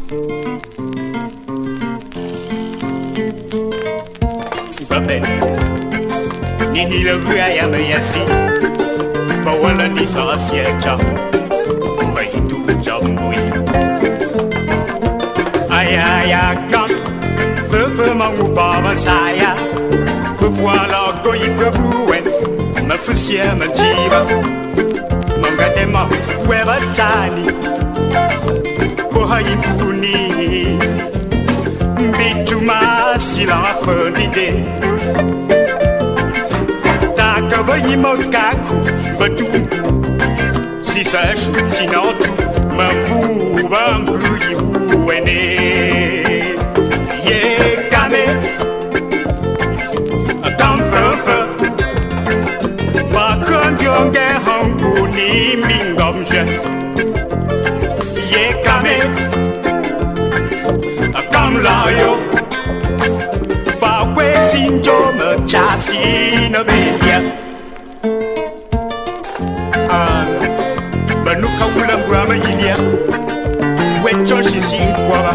Babe, nini le gaya me yasi, bawala di sa siya, bay tu jamui. Ayaya kam, fe mangupa saya, fe voilà koi pebuen, me fusia me jiba, mangadema weba tani, bohai puni. Bituma sila fendide Taka bayi mokaku Batumbu Si sa shu sinotu Mambu bambu yuene Ye kame Kam fe Bakon yonge hongu ni mingomje Ye kame Kam layo Ba kwe sinjo me chasi na belia Banuka ulam grama yidia Wecho shi sinkwaba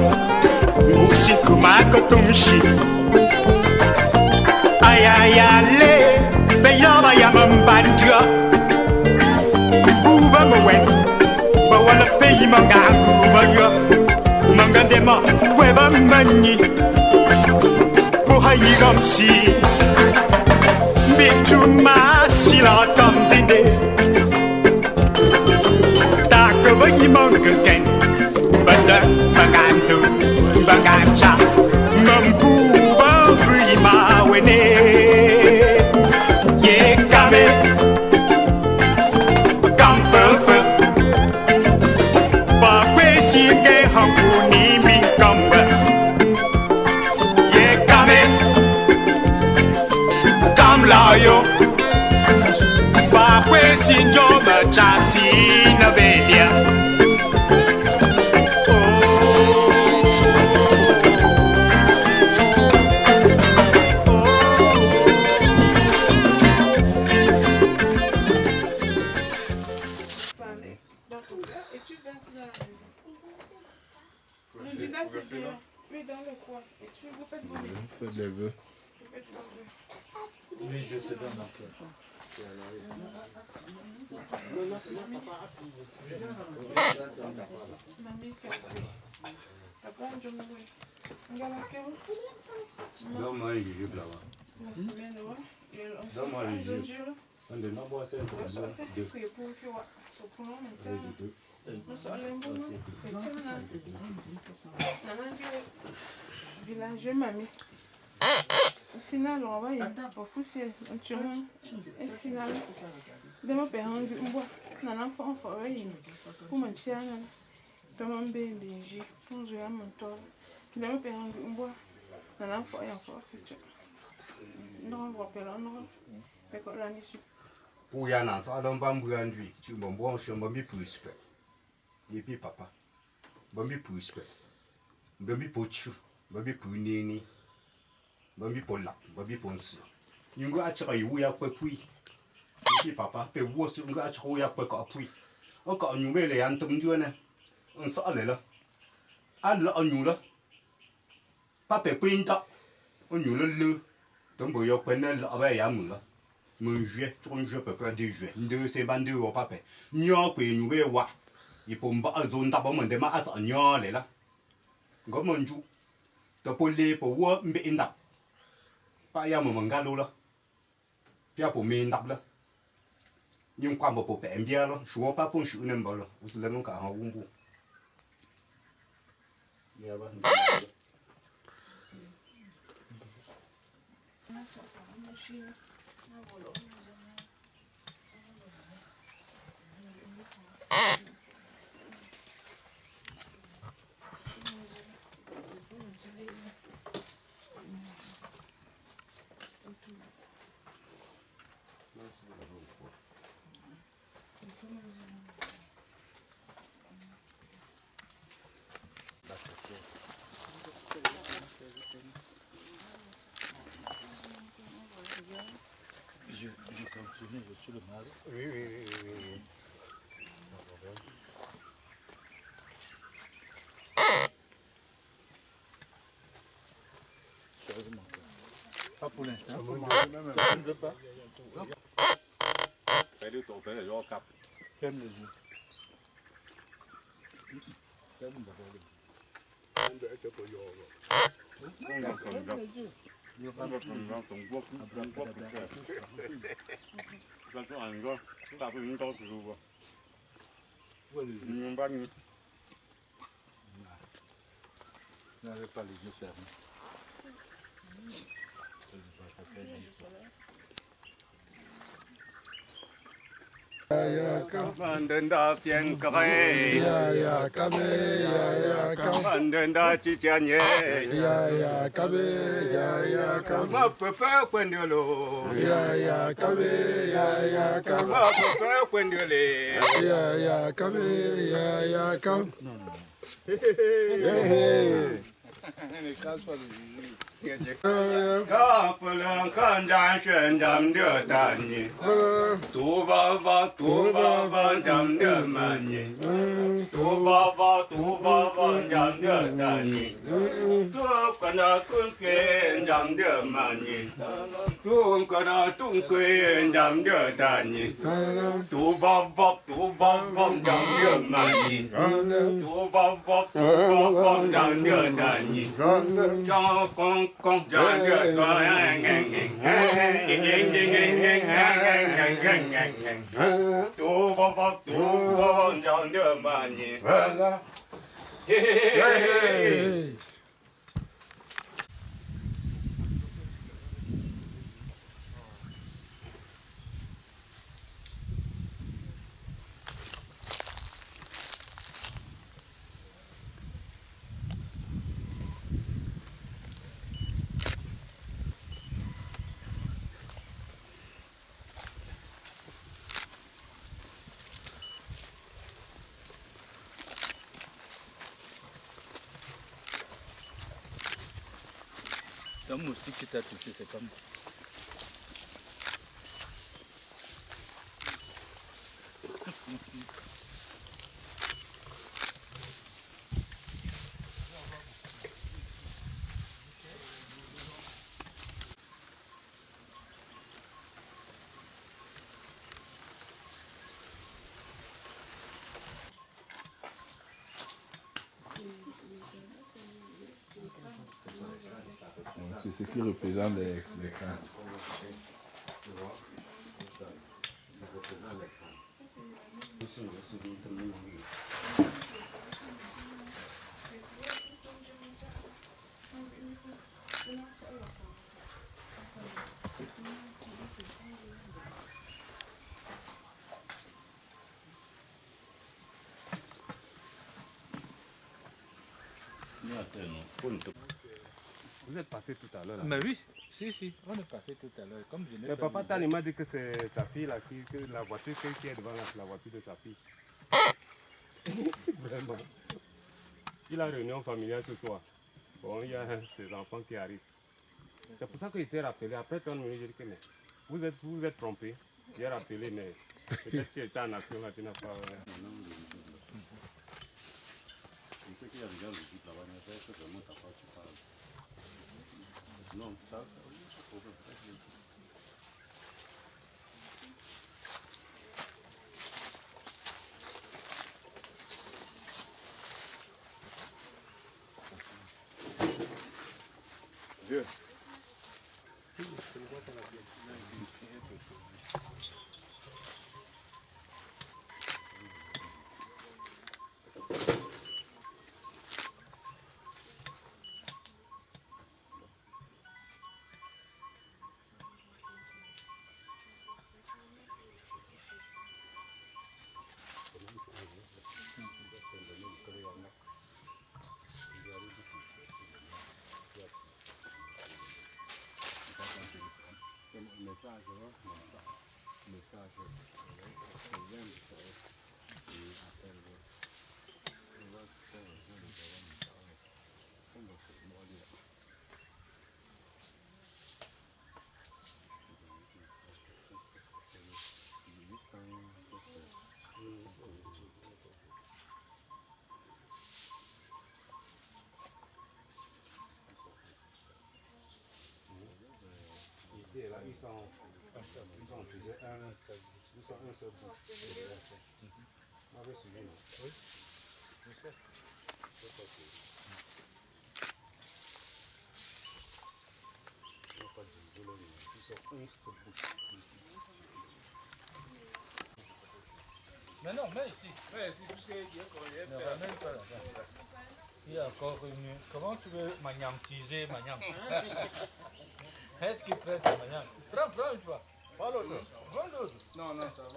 Musi kumako tumshi Ayayale Beyama yamambantua Buba mwen Ba wala peyi mangaku Baga Mangandema weba manyi Bohayi gamsi Bituma sila kamdinde Taka bayi mangaken Bada bagandu Bagancha Mambu bambui ma wene Ye kame Kampefe Bakwe singe hangu ni mi kambe Ye kame Kam layo Bakwe sinjo me chasi na belia Oui, dans le coin. Et tu vous faites vos vœux. Faites des vœux. Oui, je sais pas marquer. Donne-moi les jujubes là-bas. Donne-moi les jujubes. On ne n'a pas assez de deux. Village mamie. Sinalo wabaye officiel nchuma sinalo demo pe hangi mbwa na na fo fo wayi kuma chiana demo mbende nji funzo ya monto demo pe hangi mbwa na na fo ya fo sicho no vo pela no pe ko rani su Pour y aller ça dans bambou andui tu m'en bon je m'en mis plus peu. Et puis papa bambi plus peu. Bambi pochu bambi punini Bambi pour là, bambi pour ça. Nous avons acheté un peu puis. Et papa, puis vous aussi nous avons acheté un peu puis. Encore nous mettons les antom du ne. On s'en allait là. Alors on nous là. Papa pinta. On nous le. Donc vous avez peine là avec yamu là. Mon juillet, ton jeu peut pas déjouer. Deux c'est bandé au papa. Nous avons payé nous ver wa. Il faut me battre zone d'abord mon démarre à ça nous allez là. Comme on joue. Tu peux les pour voir mais inda. Pas y a mon galo là. Puis pour mes nappes là. Nhưng qua một bộ bẻm bia đó, xuống pas phong sự nên bảo là, u sẽ lấy cả hàng uống bu. Nghe bạn. Je continue, je suis le mari. Oui. pour l'instant. Je ne veux pas. Ferme les yeux. Ferme d'abord les yeux. N'avez pas les yeux fermés. 만든다 변가에 야야 까메 야야 까 만든다 지자네 야야 까메 야야 까 마빠빠 권들로 야야 까메 야야 까 마빠빠 권들레 야야 까메 야야 까 가불은 간장선 잠들 다니 두바바 잠들 마니 두바바 잠들 다니 두거나 꾼que 잠들 마니 두거나 뚱que 잠들 다니 두바바 잠들 마니 두바바 잠들 다니 꽁꽁 잠들 두바바 잠들 마니 C'est un moustique qui t'a touché, c'est comme... C'est ce qui représente les crânes. Vous êtes passé tout à l'heure là. Mais oui, si, on est passé tout à l'heure. Comme je n'ai Mais pas papa vu- Tani m'a dit que c'est sa fille là, que la voiture qui est devant là, c'est la voiture de sa fille. Vraiment. Il a une réunion familiale ce soir. Bon, il y a ses enfants qui arrivent. C'est pour ça qu'il s'est rappelé. Après 30 minutes, j'ai dit que mais vous êtes trompé. J'ai rappelé, mais peut-être que tu étais en action là, tu n'as pas. Je sais qu'il y a des gens qui disent là-bas, mais c'est vraiment ta part, tu parles. Non, ça, je trouve peut-être que... Deux. Mais non, mais ici. Mais ici, puisqu'il y a encore il y a encore une... Comment tu veux magnantiser magnam? Est-ce qu'il prête magnam? Prends une fois. Pas l'autre. Prends l'autre. Non, ça va.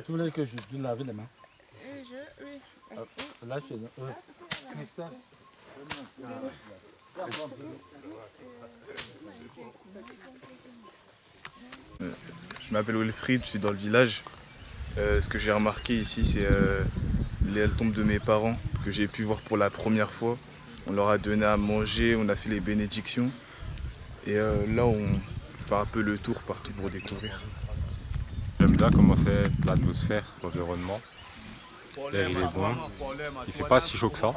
Tu voulais que je te lave les mains? Oui. Là, chez nous. Christelle. Je m'appelle Wilfried, je suis dans le village. Ce que j'ai remarqué ici, c'est les tombes de mes parents que j'ai pu voir pour la première fois. On leur a donné à manger, on a fait les bénédictions. Et là, on fait un peu le tour partout pour découvrir. J'aime bien comment c'est l'atmosphère, l'environnement. L'air il est bon. Il fait pas si chaud que ça.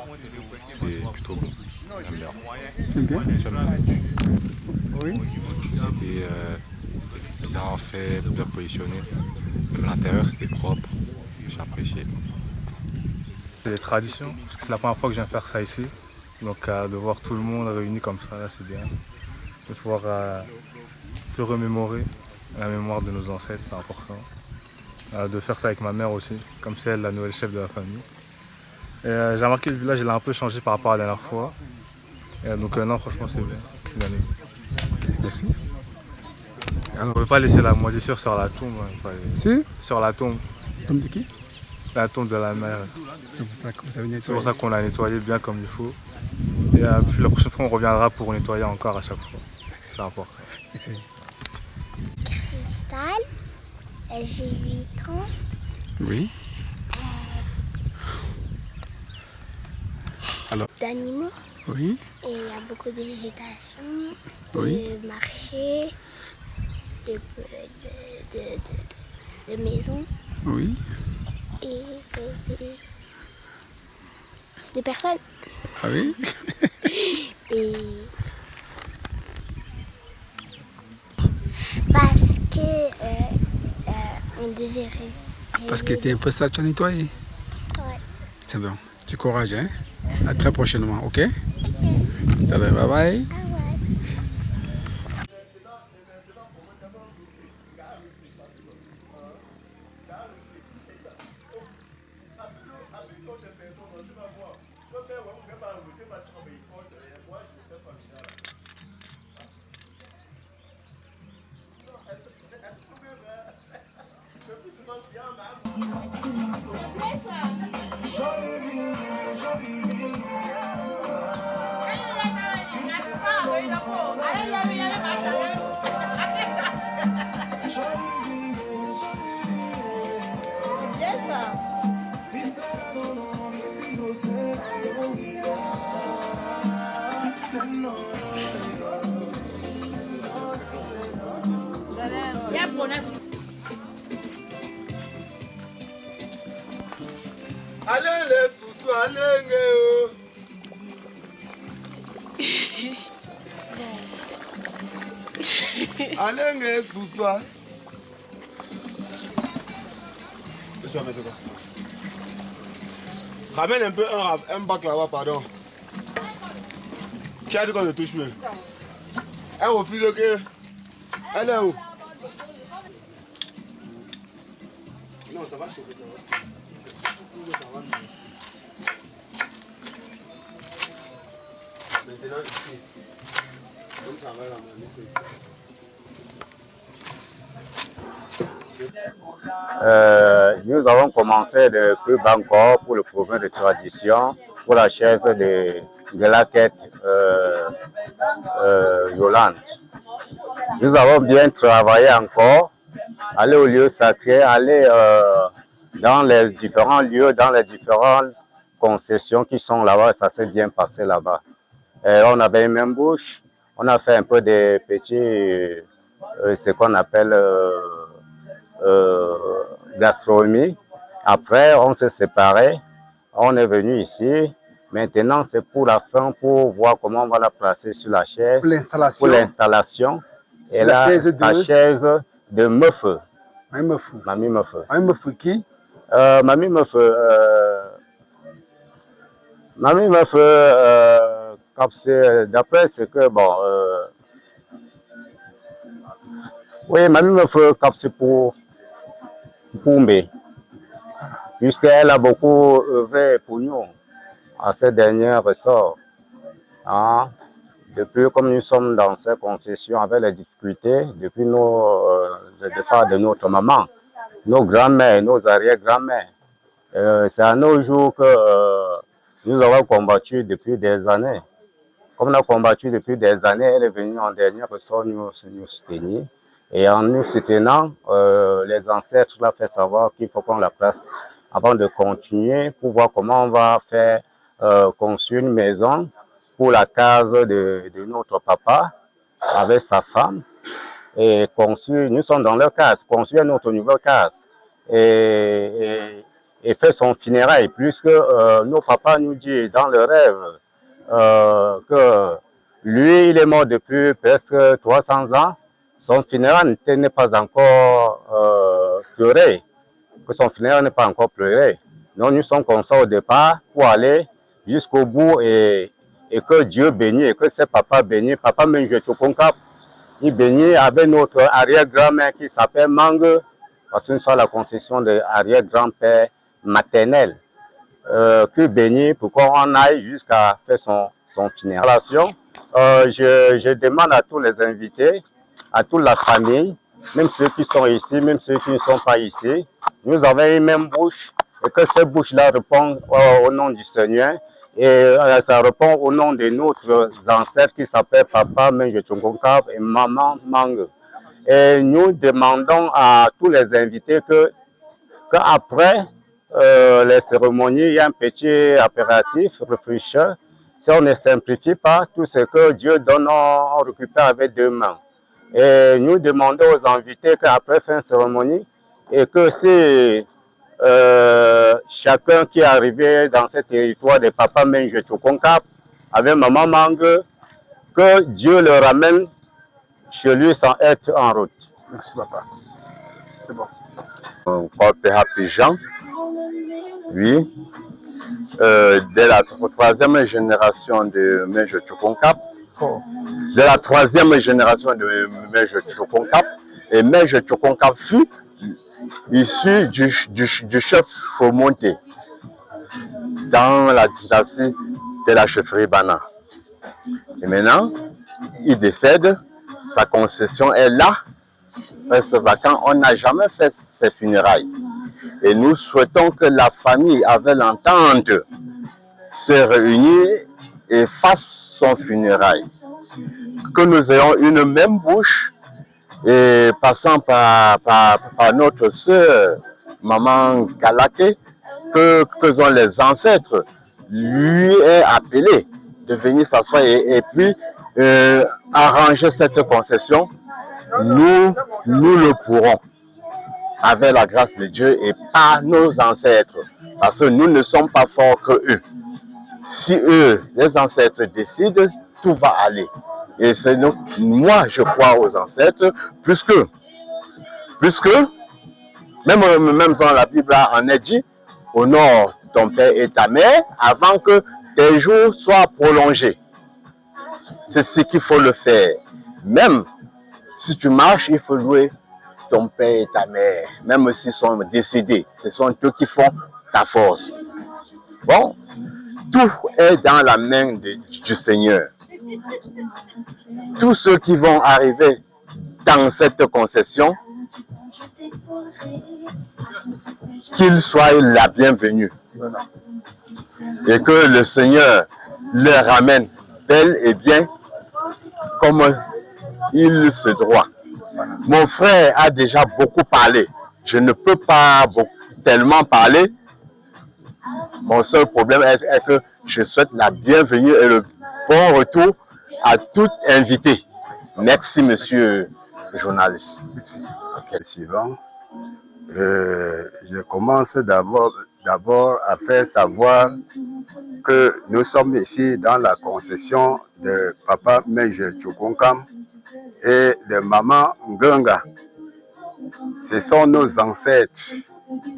C'est plutôt bon. J'aime bien. C'est bien? J'aime bien. Oui. C'était bien fait, bien positionné. Même l'intérieur c'était propre. J'ai apprécié. C'est des traditions, parce que c'est la première fois que je viens faire ça ici. Donc de voir tout le monde réuni comme ça, là, c'est bien. De pouvoir se remémorer la mémoire de nos ancêtres, c'est important. De faire ça avec ma mère aussi, comme c'est elle la nouvelle chef de la famille. Et j'ai remarqué que le village il a un peu changé par rapport à la dernière fois. Et donc non, franchement c'est bien. Bien aimé. Merci. On ne peut pas laisser la moisissure sur la tombe. Si? Sur la tombe. Tombe de qui? La tombe de la mère. C'est pour ça que vous avez nettoyé. C'est pour ça qu'on l'a nettoyé bien comme il faut. Et puis la prochaine fois on reviendra pour nettoyer encore à chaque fois. C'est important. Excellent. Cristal, j'ai 8 ans. Oui. Alors? D'animaux. Oui. Et il y a beaucoup de végétation, Oui. de marchés, de maisons Oui. et de personnes. Ah oui? Et parce que on devrait... Parce que tu es un peu sale, tu as nettoyé. Ouais. C'est bon. Du courage, hein? À très prochainement, ok? Ça va, bye bye. Ah ouais. Allez les sous allez. Allez sous. Tu vas mettre quoi? Ramène un peu un bac là-bas, pardon. Qui a dit qu'on ne touche mieux? Elle refuse que... Elle est où? Non, ça va chauffer, ça va. Maintenant ici, comme ça va la nous avons commencé le club encore pour le programme de tradition pour la chaise de la quête Yolande. Nous avons bien travaillé encore, aller au lieu sacré, aller dans les différents lieux, dans les différentes concessions qui sont là-bas, ça s'est bien passé là-bas. On avait une même bouche, on a fait un peu de petits, ce qu'on appelle gastronomie. Après, on s'est séparés, on est venu ici. Maintenant, c'est pour la fin, pour voir comment on va la placer sur la chaise, pour l'installation. Elle a sa chaise de meuf. Mamie meuf. Qui? Mamie meuf. Mamie meuf, d'après ce que, bon, oui, mamie meuf, c'est pour Poumbe, puisqu'elle a beaucoup œuvré pour nous à ces derniers ressorts. Hein? Depuis, comme nous sommes dans ces concessions avec les difficultés, depuis le départ de notre maman, nos grands-mères, nos arrière-grands-mères, c'est à nos jours que nous avons combattu depuis des années. Comme on a combattu depuis des années, elle est venue en dernier ressort nous soutenir. Et en nous soutenant, les ancêtres l'ont fait savoir qu'il faut qu'on la place avant de continuer pour voir comment on va faire construire une maison pour la case de notre papa avec sa femme. Et construire, nous sommes dans leur case, construire notre nouvelle case. Et faire son funérail, puisque nos papas nous disent dans le rêve que lui, il est mort depuis presque 300 ans. Son funérail n'est pas encore pleuré, que son funérail n'est pas encore pleuré. Donc nous sommes comme ça au départ pour aller jusqu'au bout et que Dieu bénisse, et que ses papas bénissent. Papa Menje Tchokonkap, il bénit avec notre arrière-grand-mère qui s'appelle Mangue, parce que nous sommes à la concession de arrière-grand-père maternel, qui bénit pour qu'on aille jusqu'à faire son funérail. Je demande à tous les invités, à toute la famille, même ceux qui sont ici, même ceux qui ne sont pas ici, nous avons une même bouche et que cette bouche-là répond au nom du Seigneur et ça répond au nom de notre ancêtre qui s'appelle Papa Menje Tchokonkap et Maman Mangue. Et nous demandons à tous les invités qu'après les cérémonies, il y a un petit apéritif, réfléchisseur. Si on ne simplifie pas, tout ce que Dieu donne, on récupère avec 2 mains. Et nous demandons aux invités qu'après fin de cérémonie, et que si chacun qui est arrivé dans ce territoire de Papa Menje Tchokonkap avec Maman Mangue, que Dieu le ramène chez lui sans être en route. Merci papa. C'est bon. Père Jean, oui, de la 3e génération de Menje Tchokonkap, de la 3e génération de Menje Tchokonkap, et Menje Tchokonkap fut issu du chef Fomonté dans la dynastie de la chefferie Bana. Et maintenant, il décède, sa concession est là, reste vacant, on n'a jamais fait ses funérailles. Et nous souhaitons que la famille, avec l'entente, se réunisse et fasse son funérail. Que nous ayons une même bouche, et passant par notre sœur, Maman Kalake, que sont les ancêtres, lui est appelé de venir s'asseoir et puis arranger cette concession. Nous le pourrons, avec la grâce de Dieu et par nos ancêtres, parce que nous ne sommes pas forts que eux. Si eux, les ancêtres, décident, tout va aller. Et c'est nous, moi je crois aux ancêtres, puisque même dans la Bible en est dit, honore ton père et ta mère avant que tes jours soient prolongés. C'est ce qu'il faut le faire. Même si tu marches, il faut louer ton père et ta mère, même s'ils sont décédés. Ce sont eux qui font ta force. Bon, tout est dans la main du Seigneur. Tous ceux qui vont arriver dans cette concession, qu'ils soient la bienvenue. Et que le Seigneur leur ramène bel et bien comme il se doit. Mon frère a déjà beaucoup parlé. Je ne peux pas tellement parler. Mon seul problème est que je souhaite la bienvenue et le bon retour à tout invité. Merci, monsieur le journaliste. Okay. Suivant, je commence d'abord à faire savoir que nous sommes ici dans la concession de Papa Menje Tchokonkap et de maman Ngunga. Ce sont nos ancêtres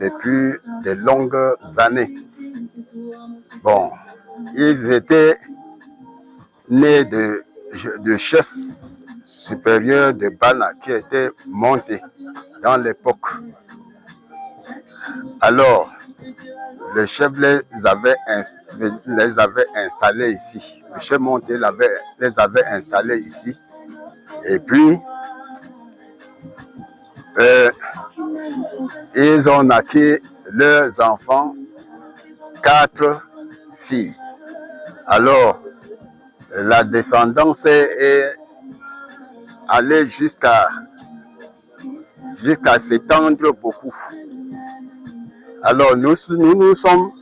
depuis de longues années. Bon, ils étaient nés de chefs supérieurs de Bana qui étaient montés dans l'époque. Alors, le chef les avait installés ici. Le chef monté les avait installés ici. Et puis, ils ont naqué leurs enfants, 4 filles. Alors, la descendance est allée jusqu'à s'étendre beaucoup. Alors, nous sommes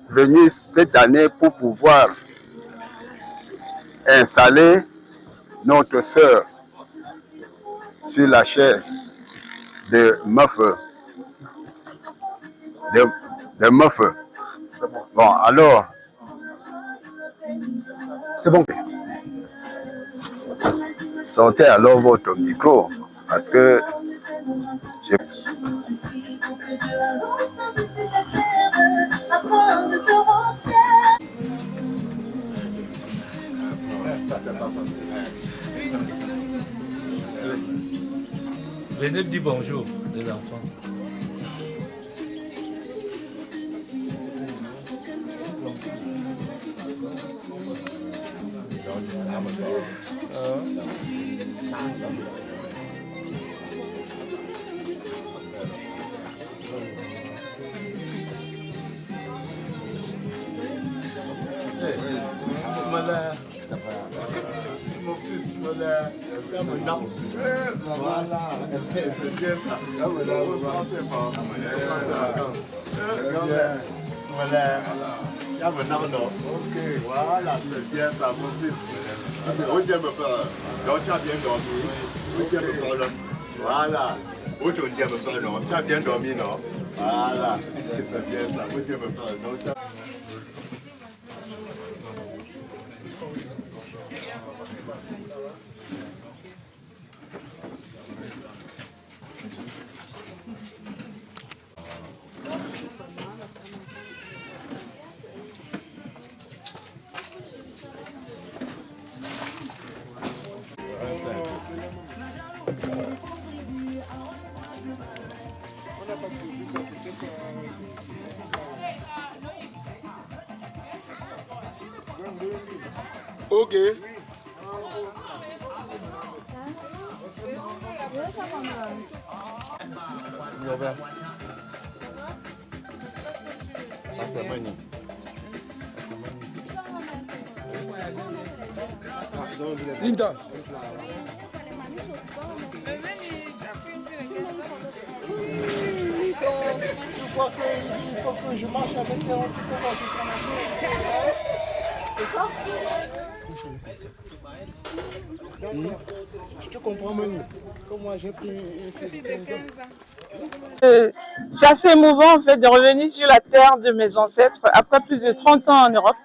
venus cette année pour pouvoir installer notre sœur sur la chaise de meuf. Bon, alors, c'est bon. Sortez alors votre micro, parce que je... Venez me dire bonjour, les enfants. Mon fils, voilà. Voilà, c'est bien ça, mon fils. Donc tu as bien dormi. Voilà. Tu as bien dormi, non? Voilà, c'est bien ça. Ok. Linda. Je crois qu'il faut que je marche avec les autres pour voir si ça marche. C'est ça? Je te comprends, Manu. Comme moi, j'ai pris une fille de 15 ans. C'est assez émouvant en fait de revenir sur la terre de mes ancêtres après plus de 30 ans en Europe.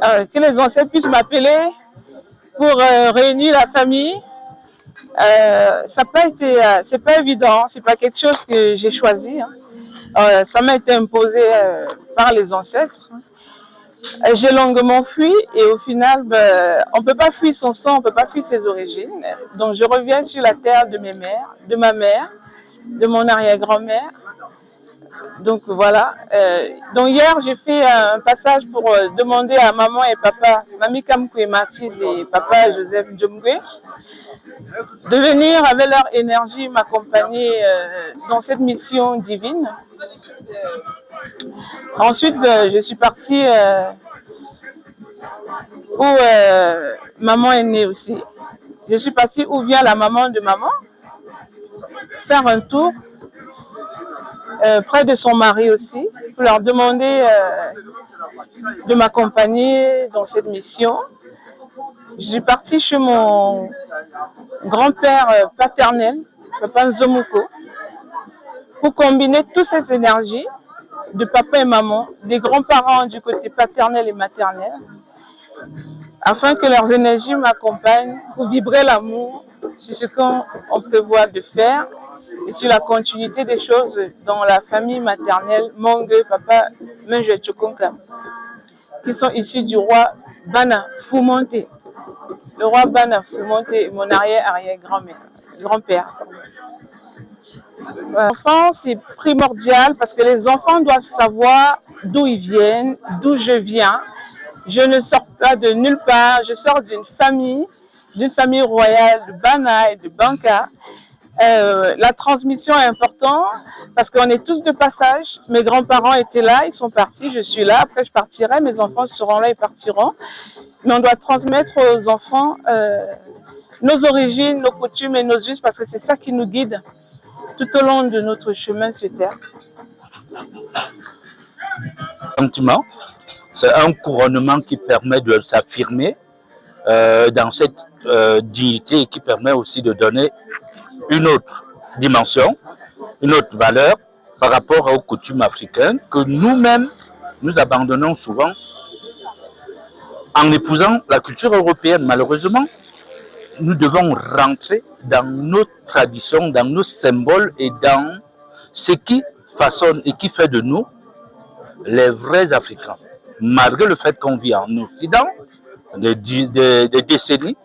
Que les ancêtres puissent m'appeler pour réunir la famille. Ça n'a pas été, c'est pas évident, c'est pas quelque chose que j'ai choisi. Ça m'a été imposé par les ancêtres. J'ai longuement fui et au final, on ne peut pas fuir son sang, on ne peut pas fuir ses origines. Donc je reviens sur la terre de mes mères, de ma mère, de mon arrière-grand-mère. Donc voilà. Donc hier, j'ai fait un passage pour demander à maman et papa, Mamie Kamkoué Mathilde et papa Joseph Djomgwe, de venir avec leur énergie m'accompagner dans cette mission divine. Ensuite, je suis partie où maman est née aussi. Je suis partie où vient la maman de maman, faire un tour près de son mari aussi, pour leur demander de m'accompagner dans cette mission. Je suis partie chez mon grand-père paternel, Papa Nzomouko, pour combiner toutes ces énergies de papa et maman, des grands-parents du côté paternel et maternel, afin que leurs énergies m'accompagnent pour vibrer l'amour sur ce qu'on prévoit de faire et sur la continuité des choses dans la famille maternelle Mongue Papa Menje Tchokonka, qui sont issus du roi Bana Foumonte. Le roi Bana Foumonte est mon grand-père. L'enfant, c'est primordial parce que les enfants doivent savoir d'où ils viennent, d'où je viens. Je ne sors pas de nulle part, je sors d'une famille royale de Bana et de Banka. La transmission est importante parce qu'on est tous de passage. Mes grands-parents étaient là, ils sont partis, je suis là, après je partirai, mes enfants seront là et partiront. Mais on doit transmettre aux enfants nos origines, nos coutumes et nos us parce que c'est ça qui nous guide tout au long de notre chemin sur Terre. Sentiment, c'est un couronnement qui permet de s'affirmer dans cette dignité et qui permet aussi de donner une autre dimension, une autre valeur par rapport aux coutumes africaines que nous-mêmes, nous abandonnons souvent en épousant la culture européenne. Malheureusement, nous devons rentrer dans nos traditions, dans nos symboles et dans ce qui façonne et qui fait de nous les vrais Africains. Malgré le fait qu'on vit en Occident, des décennies,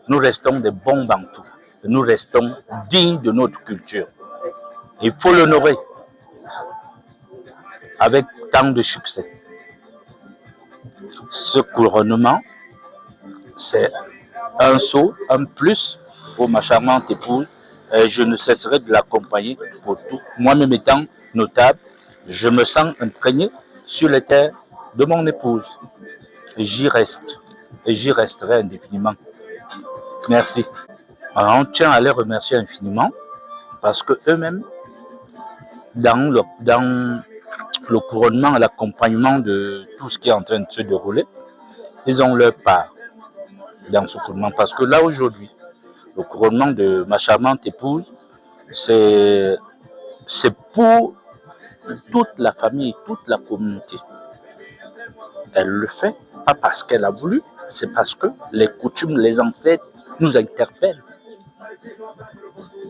nous restons des bons Bantous. Nous restons dignes de notre culture. Il faut l'honorer avec tant de succès. Ce couronnement, c'est un saut, un plus pour ma charmante épouse. Et je ne cesserai de l'accompagner pour tout. Moi-même étant notable, je me sens imprégné sur les terres de mon épouse. Et j'y reste. Et j'y resterai indéfiniment. Merci. Alors, on tient à les remercier infiniment parce que eux-mêmes, dans le couronnement et l'accompagnement de tout ce qui est en train de se dérouler, ils ont leur part dans ce couronnement. Parce que là, aujourd'hui, le couronnement de ma charmante épouse, c'est pour toute la famille, toute la communauté. Elle le fait, pas parce qu'elle a voulu, c'est parce que les coutumes, les ancêtres nous interpellent.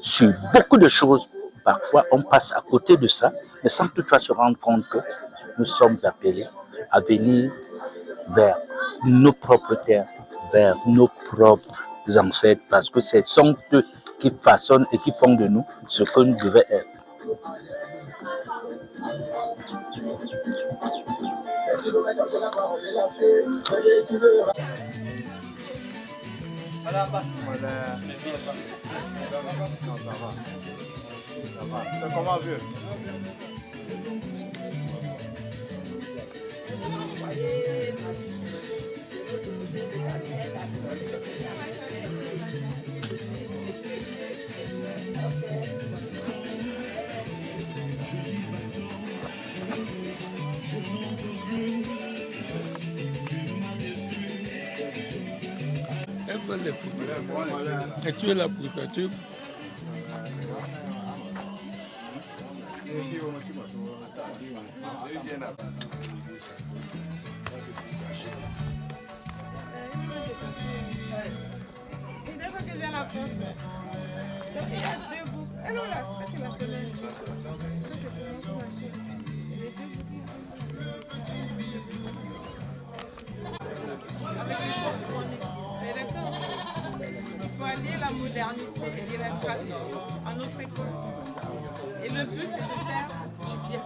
Sur beaucoup de choses, parfois on passe à côté de ça, mais sans toutefois se rendre compte que nous sommes appelés à venir vers nos propres terres, vers nos propres ancêtres, parce que ce sont eux qui façonnent et qui font de nous ce que nous devons être. C'est comment, vieux? Et tu es là pour ça, tu... Il faut allier la modernité et la tradition à notre époque. Et le but, c'est de faire du bien.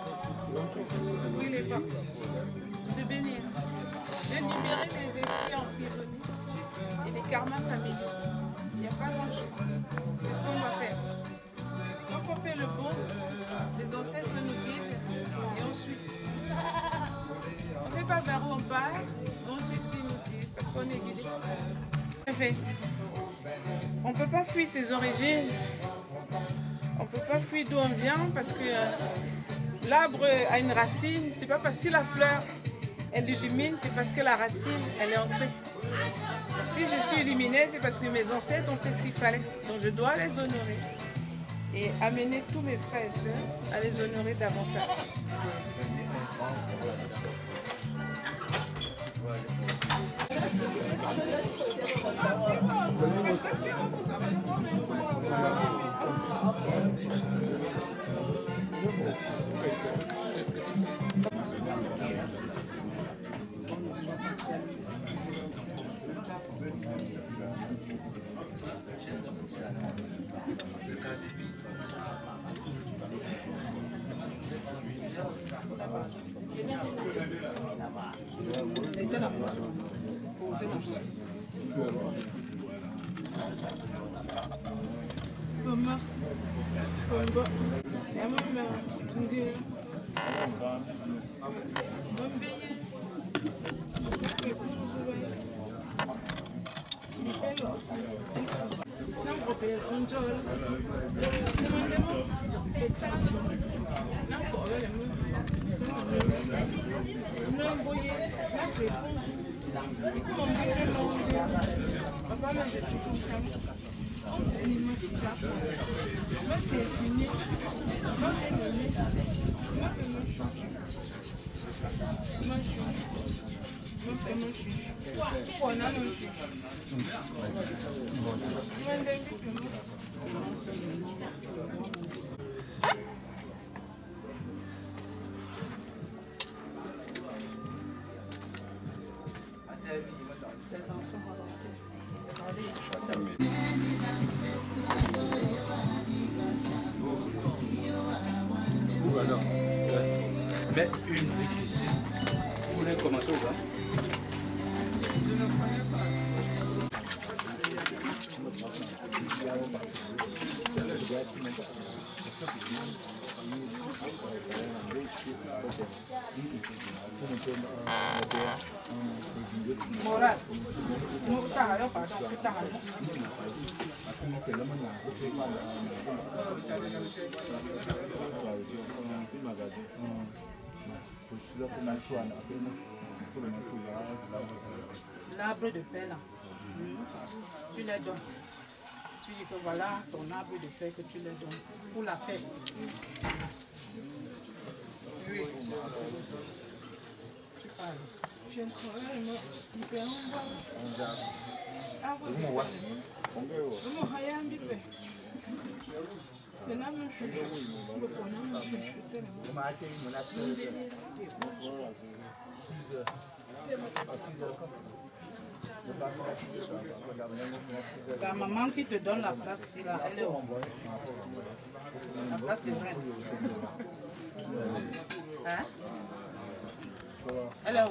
Oui, les pas. De bénir. De libérer les esprits emprisonnés et les karmas familiaux. Il n'y a pas grand-chose. C'est ce qu'on doit faire. Quand on fait le bon, les ancêtres nous guident et on suit. On ne sait pas vers où on part, mais on suit ce qu'ils nous disent parce qu'on est guidé. On ne peut pas fuir ses origines. On ne peut pas fuir d'où on vient parce que l'arbre a une racine. C'est pas parce que la fleur elle illumine, c'est parce que la racine elle est ancrée. Si je suis illuminée, c'est parce que mes ancêtres ont fait ce qu'il fallait. Donc je dois les honorer et amener tous mes frères et sœurs à les honorer davantage. Maman, Congo, et moi, tu me dis, les enfants vont danser. Mais une brique ici. Vous voulez commencer ou pas? Moral. Nous t'arrêtons, pardon, nous t'arrêtons. L'arbre de paix là, tu les donnes. Tu dis que voilà ton arbre de paix que tu les donnes pour la paix. Oui. Tu parles. Je ne travaille pas. Il fait un bon. Ah oui. Comment rien vivre? Maintenant, je suis la maman qui te donne la place, c'est là, elle est où? La place de reine. Hein? Elle est où?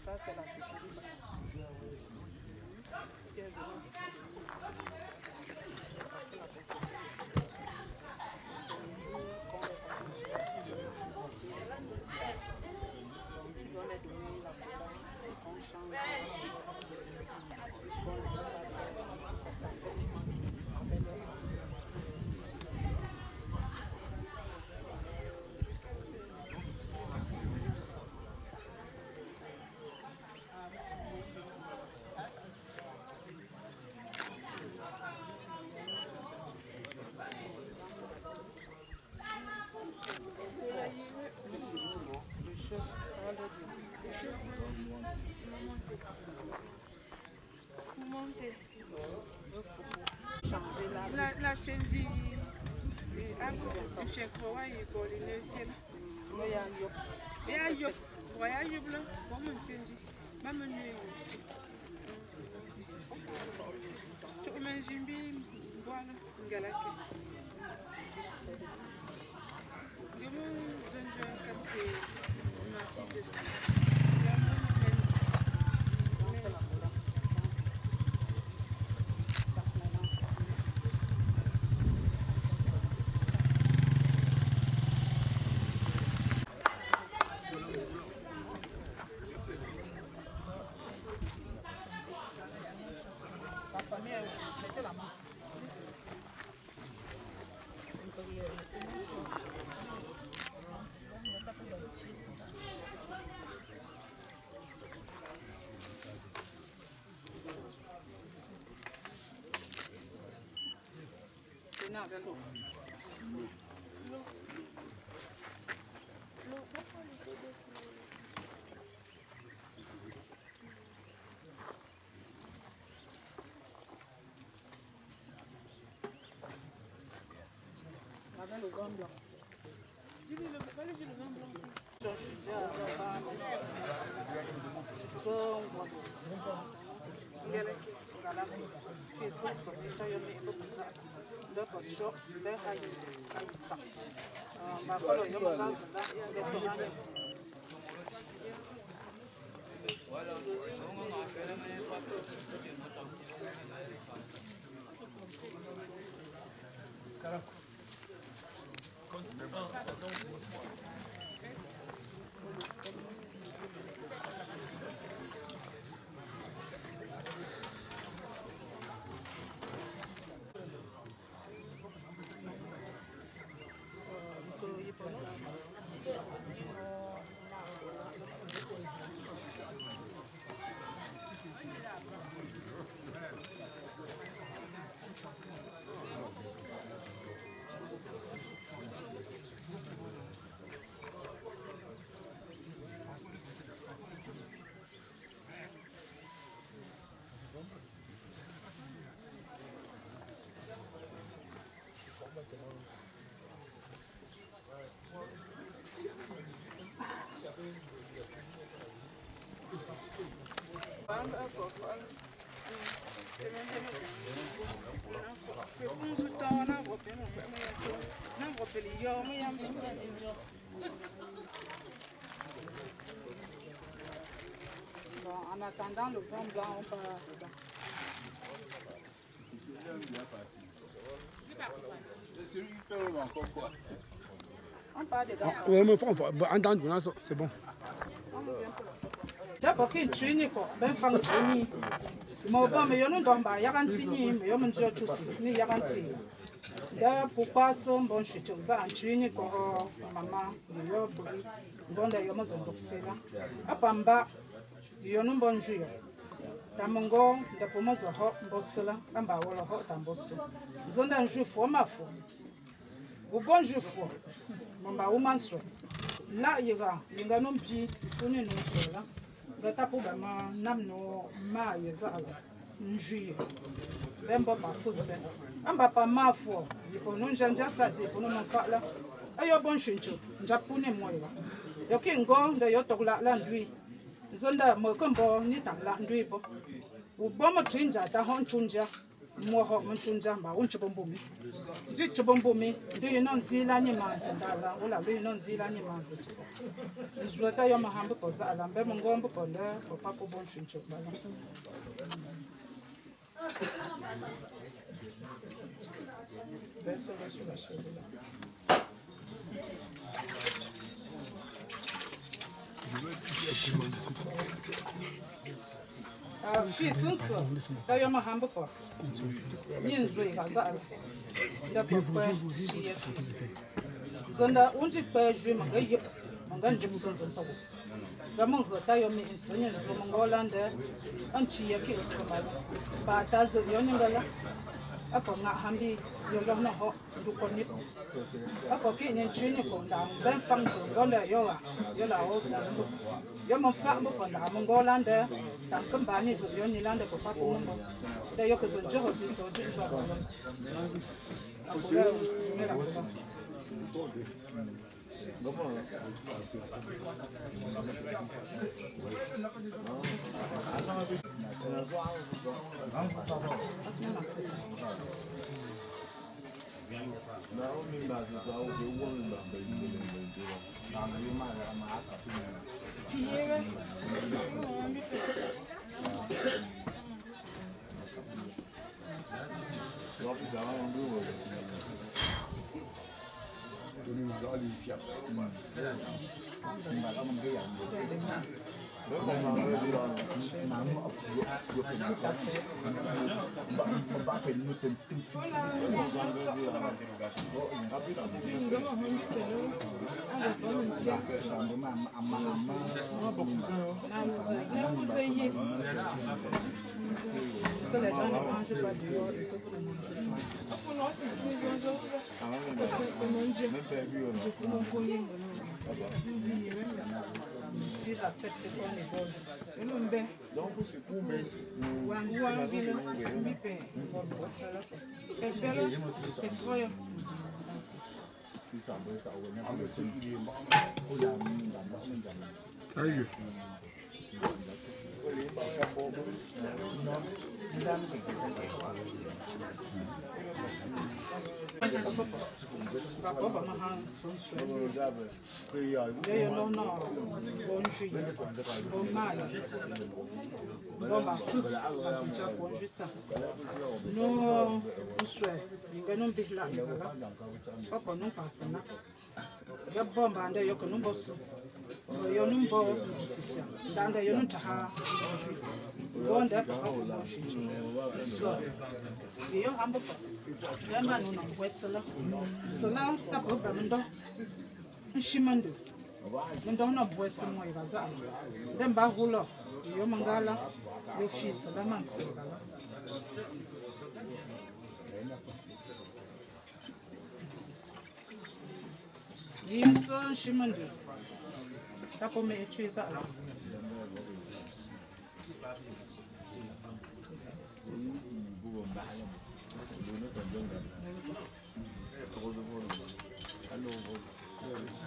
Ça, c'est la sécurité. La change je crois pour l'initial. Et voyage blanc, bon change. Maman tu imagines bien voilà galake. le vin blanc. Dis-lui le vin blanc. En attendant le vin blanc, on part dedans. On part dedans. C'est bon. D'abord, qu'il tue ni quoi, ben fang tuni. Mon bon, mais y'en a dans bas, y'en tini, mais y'en a tous ni y'en tini. D'ailleurs, pour passer bon chute, ça en tue ni quoi, maman, y'en brûle, bon d'ailleurs, moi j'en boxer là. À Pamba, y'en a bon jour. Tamongo, d'après moi j'en bosse là, en bas voilà, t'en bosse. J'en ai un jour fou, ma fou. Au bon jour fou, mon bas ou manso. Là, il y a non plus, on est non seul là. Zata pour ma namno ma yezala njuye bembo ba futse amba pa mafo yipo non janja sadi ko non fala ayo bon shincho njapune moyo yo kingo nda yo tokla la ndui zonda mo kombo ni ta la ndui bo u bomo trinja ta hon chunja mo ho mon chunja ba un chibombumi ji chibombumi do you non zila ni manza ndala ula do you non zila ni manza Zlota yo mahambo poza alambe mongombo ponda papa ko bon shincho bala. Beso la shebula. Fisunso da yo mahambo po. Nyinzwe kaza alfa. Da popo chiye fis. Zonda unji pe jwe manga yip. Mangan jumson zon tawo. Gamon ho tayo mi insenye zo mangolande anchi yake ko ba ta zo yoningala apa nga hambi yo lo no ho du ko ni apa ki nyen chini ko da ben fang ko gonda yo la ho so yo mo fa mo ko da mangolande ta kan ba ni zo yoni lande ko pa ko mo da yo ko zo jo si so ji zo ko apa yo ni la ko Que les gens ne mangent pas dehors, il faut les manger. Pour nous, c'est 6 à 7 tonnes de bol. Donc, c'est pour mes. Sérieux.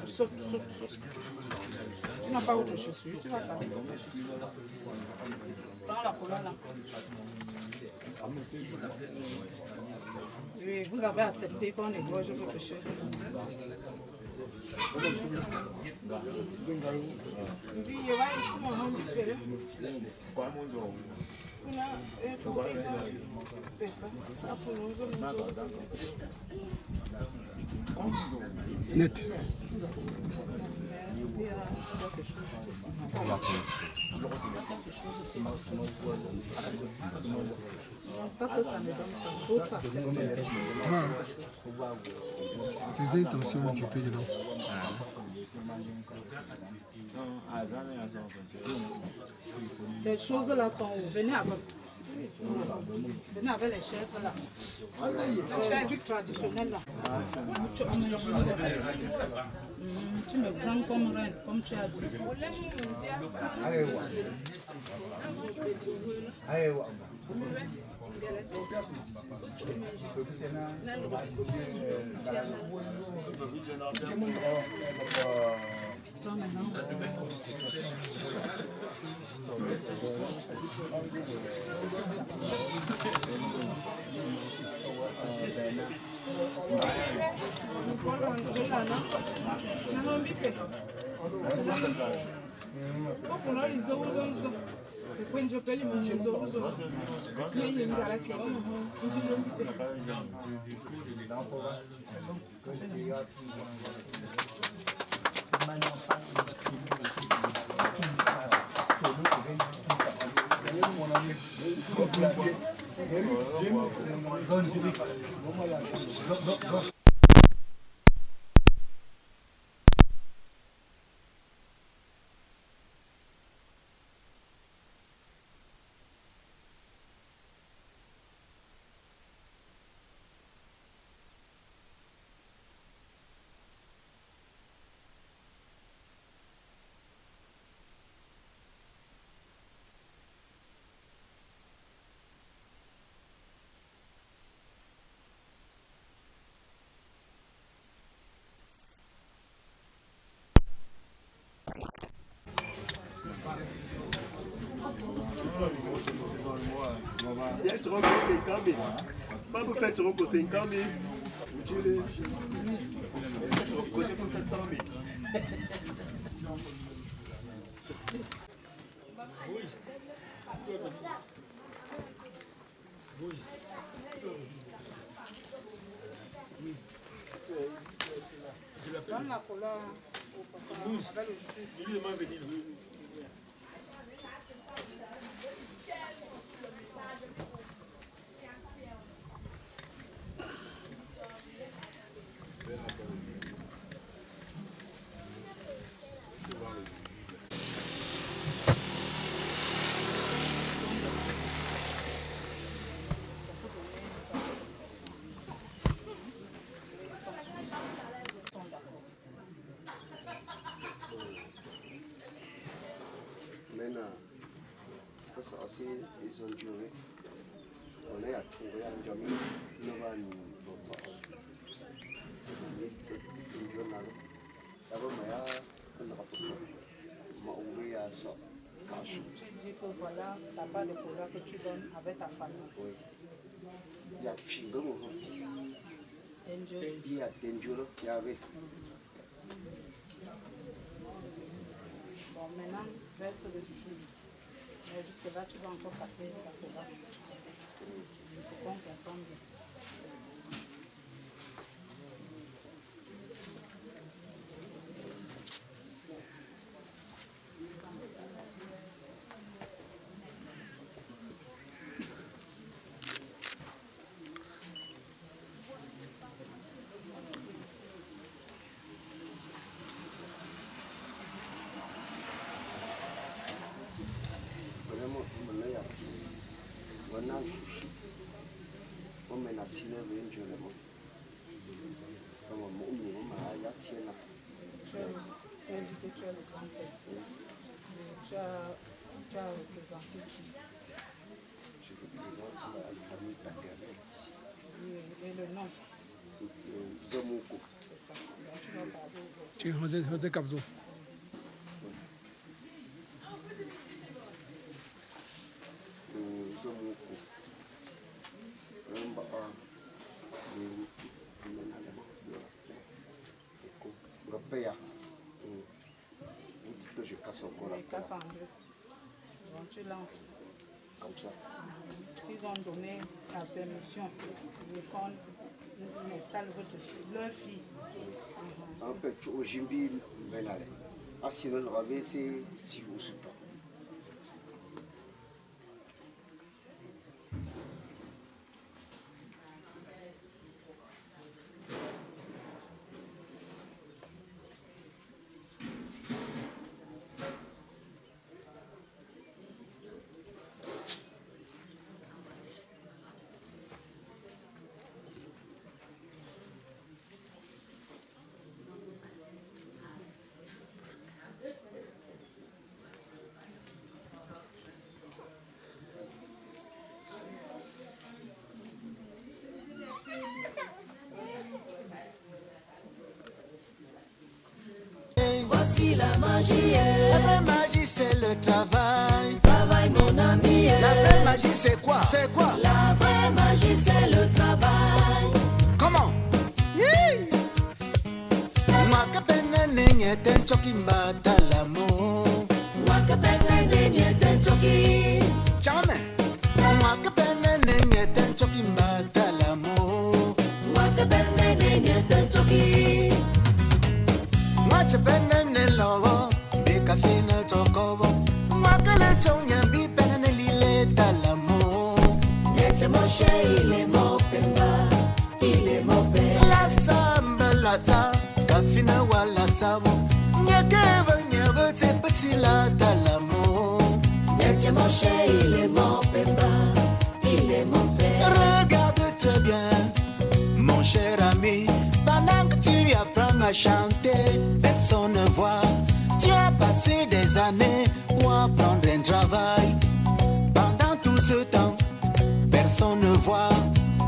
Saute. Tu n'as pas autre chaussure, tu vas savoir. Prends la couleur là. Oui, vous avez accepté qu'on égorge votre chef. Net. Tes intentions, tu peux dedans. Les choses là sont où? Venez avec. Venez avec les chaises là. Les trucs traditionnels là. Tu me prends comme reine, comme tu as dit. Pas pour faire pour 50 000. Tu les côté pour faire 100 000. Donne la couleur au papa avec le jus. Maintenant, ça aussi, ils ont duré. On est à trouver un job, nous allons nous dis que voilà la part de cola que tu donnes avec ta famille. Oui. Il y a Chingo. Il y a Tenjolo, il y avait. Bon, maintenant, verse le jus. Mais jusque-là, tu vas encore passer la cola. Il faut qu'on comprenne bien. Tu as dit que tu es le grand-père. Tu as représenté qui? Je représente la famille paternelle ici. Et le nom? Zomoko. C'est ça. Donc tu vas parler de ça. Tu es José Kabzo. Zomoko. Vous dites que je casse encore la Il casse en deux. Donc tu lances. Comme ça. S'ils ont donné la permission, qu'on installe leur fille. Un peu au Jimbi Benale. Ah, sinon, le rabais, c'est si vous souhaitez. Voici la magie. La vraie magie, c'est le travail. Travail, mon ami. La vraie magie, c'est quoi? C'est quoi? La vraie magie, c'est le travail. Comment? Il est mon pemba, il est mon père. La samba lata, kafina walata mo. Nyakeva te petit la dalamo. Nyakeva mon cher, il est mon pemba, il est mon père. Regarde très bien, mon cher ami. Pendant que tu apprends à chanter, personne ne voit. Tu as passé des années pour apprendre un travail. Pendant tout ce temps, personne ne voit.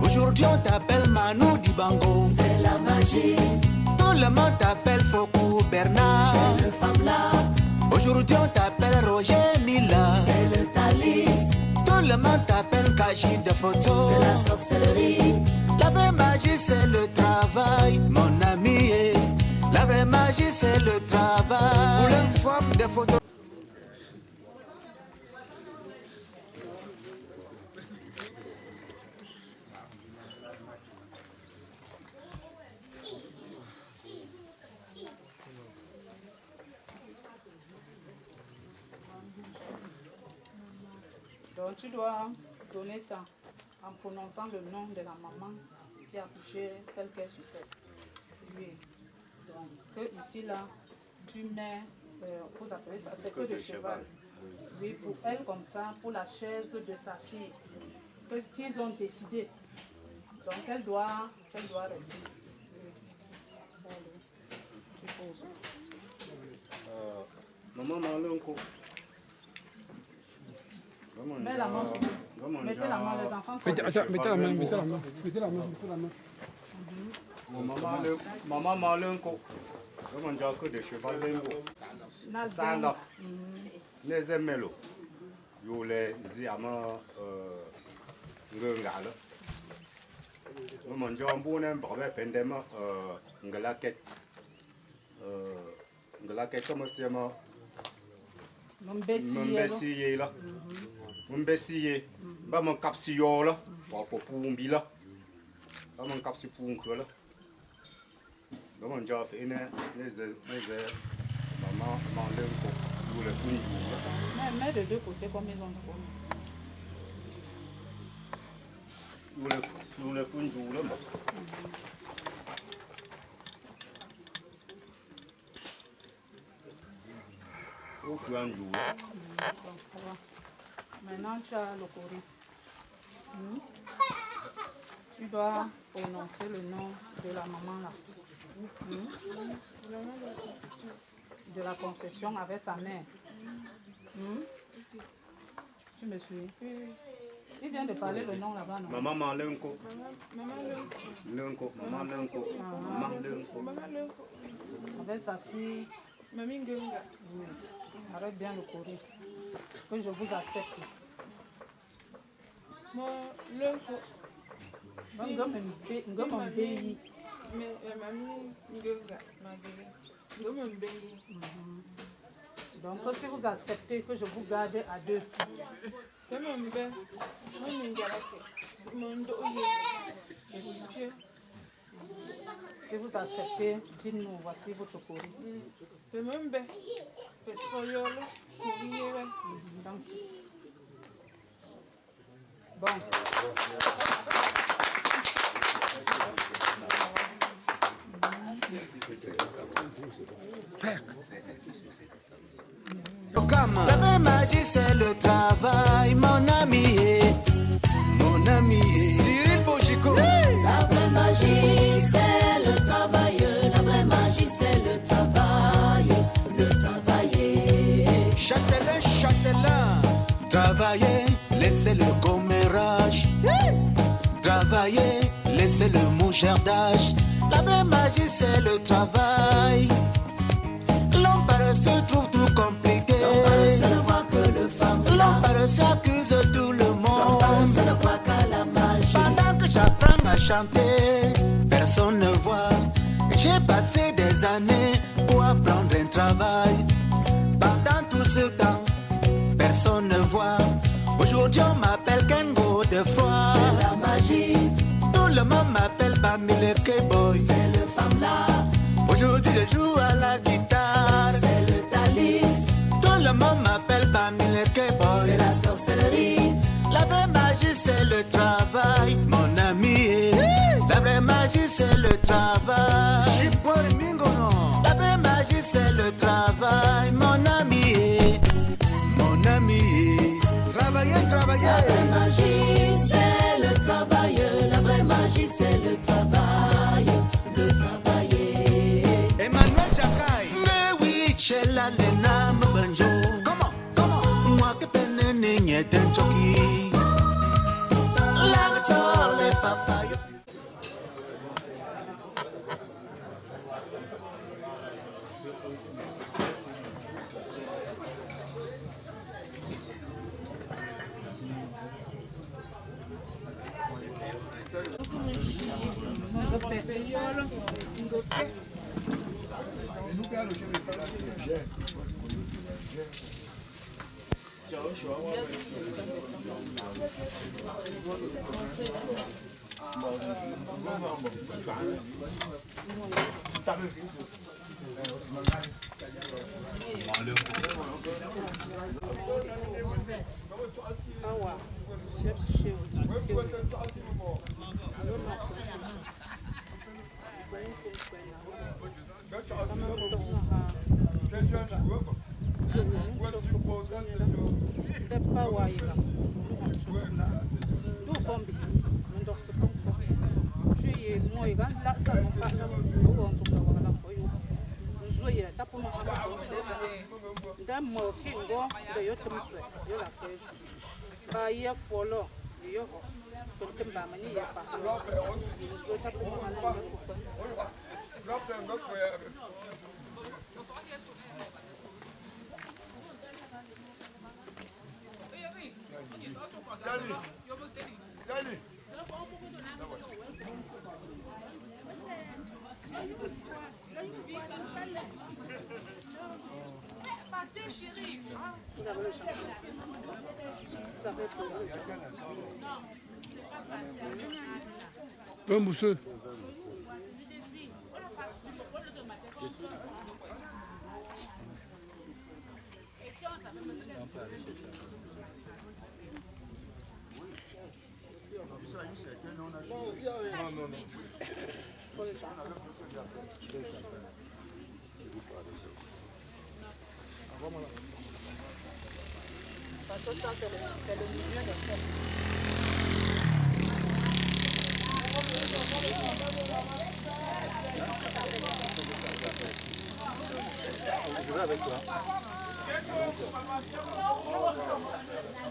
Aujourd'hui on t'appelle Manu Dibango. C'est la magie. Tout le monde t'appelle Fokou Bernard. C'est le Famla. Aujourd'hui on t'appelle Roger Mila. C'est le Thalys. Tout le monde t'appelle Kaji de photo. C'est la sorcellerie. La vraie magie c'est le travail, mon ami. La vraie magie c'est le travail. Pour une forme de photo. Donc tu dois donner ça en prononçant le nom de la maman qui a accouché, celle qui est sur cette. Oui. Donc que ici là, tu mets, vous appelez ça, c'est que de cheval. Oui, pour elle comme ça, pour la chaise de sa fille, qu'ils ont décidé. Donc elle doit rester ici. Oui. Tu poses. Maman m'a l'oncle. Mets la main. Mettez la main, les enfants. Mettez la main. Maman Malenko. Je mange que des chevaux lingots. Salak. Les emelo. Yo les ziama ngala. Je mange un bon embrun pendema ngalaket. Ngalaket comme c'est ma. Mbessier là. Mbessier. Ba mon capsio là. Pour umbi là. Ba mon capsio pour un là. Comment on a fait une maman m'enlève pour le fond. Mais de deux côtés, comme ils ont Nous le fond du là. Au fur et à mesure. Maintenant, tu as le Coran. Tu dois prononcer le nom de la maman là. De la concession avec sa mère. Tu me suis? Il vient de parler le nom là-bas, non? Maman Malenko. Maman Lenko. Maman Lenko. Maman Lenko. Avec sa fille. Mamie Ngunga. Arrête bien le courir. Que je vous accepte. Moi, Lenko. Mais la mamie Ngunga, donc si vous acceptez que je vous garde à deux. Si vous acceptez, dites-nous, voici votre courrier. Bon. La vraie magie c'est le travail, mon ami. Mon ami. Cyril Bojico. La vraie magie c'est le travail. La vraie magie c'est le travail. Le travailler. Châtelain. Travailler, laissez le commérage. Travailler, laissez le mouchardage. La vraie magie c'est le travail. L'homme paresseux trouve tout compliqué. L'homme paresseux ne voit que le fardeau. L'homme paresseux accuse tout le monde. L'homme paresseux ne croit qu'à la magie. Pendant que j'apprends à chanter, personne ne voit. J'ai passé des années pour apprendre un travail. Pendant tout ce temps, personne ne voit. Aujourd'hui on m'appelle Kengo de foi. C'est la magie. Tout le monde m'appelle Bamile K-Boy. C'est le femme là. Aujourd'hui je joue à la guitare. C'est le talis. Tout le monde m'appelle Bamile K-Boy. C'est la sorcellerie. La vraie magie c'est le travail, mon ami. La vraie magie c'est le travail. La vraie magie c'est le travail, mon ami. Mon ami. Travailler. La vraie magie c'est le travail. La vraie magie c'est le travail. Le travailler. Emmanuel Jacaille. Mais oui, chez la Lena Mbanjo. Comment? Moi que peine n'est d'un choki. La guitare, les papayes. Un mousseux. Parce que ça, c'est le milieu de fête. Je vais avec toi.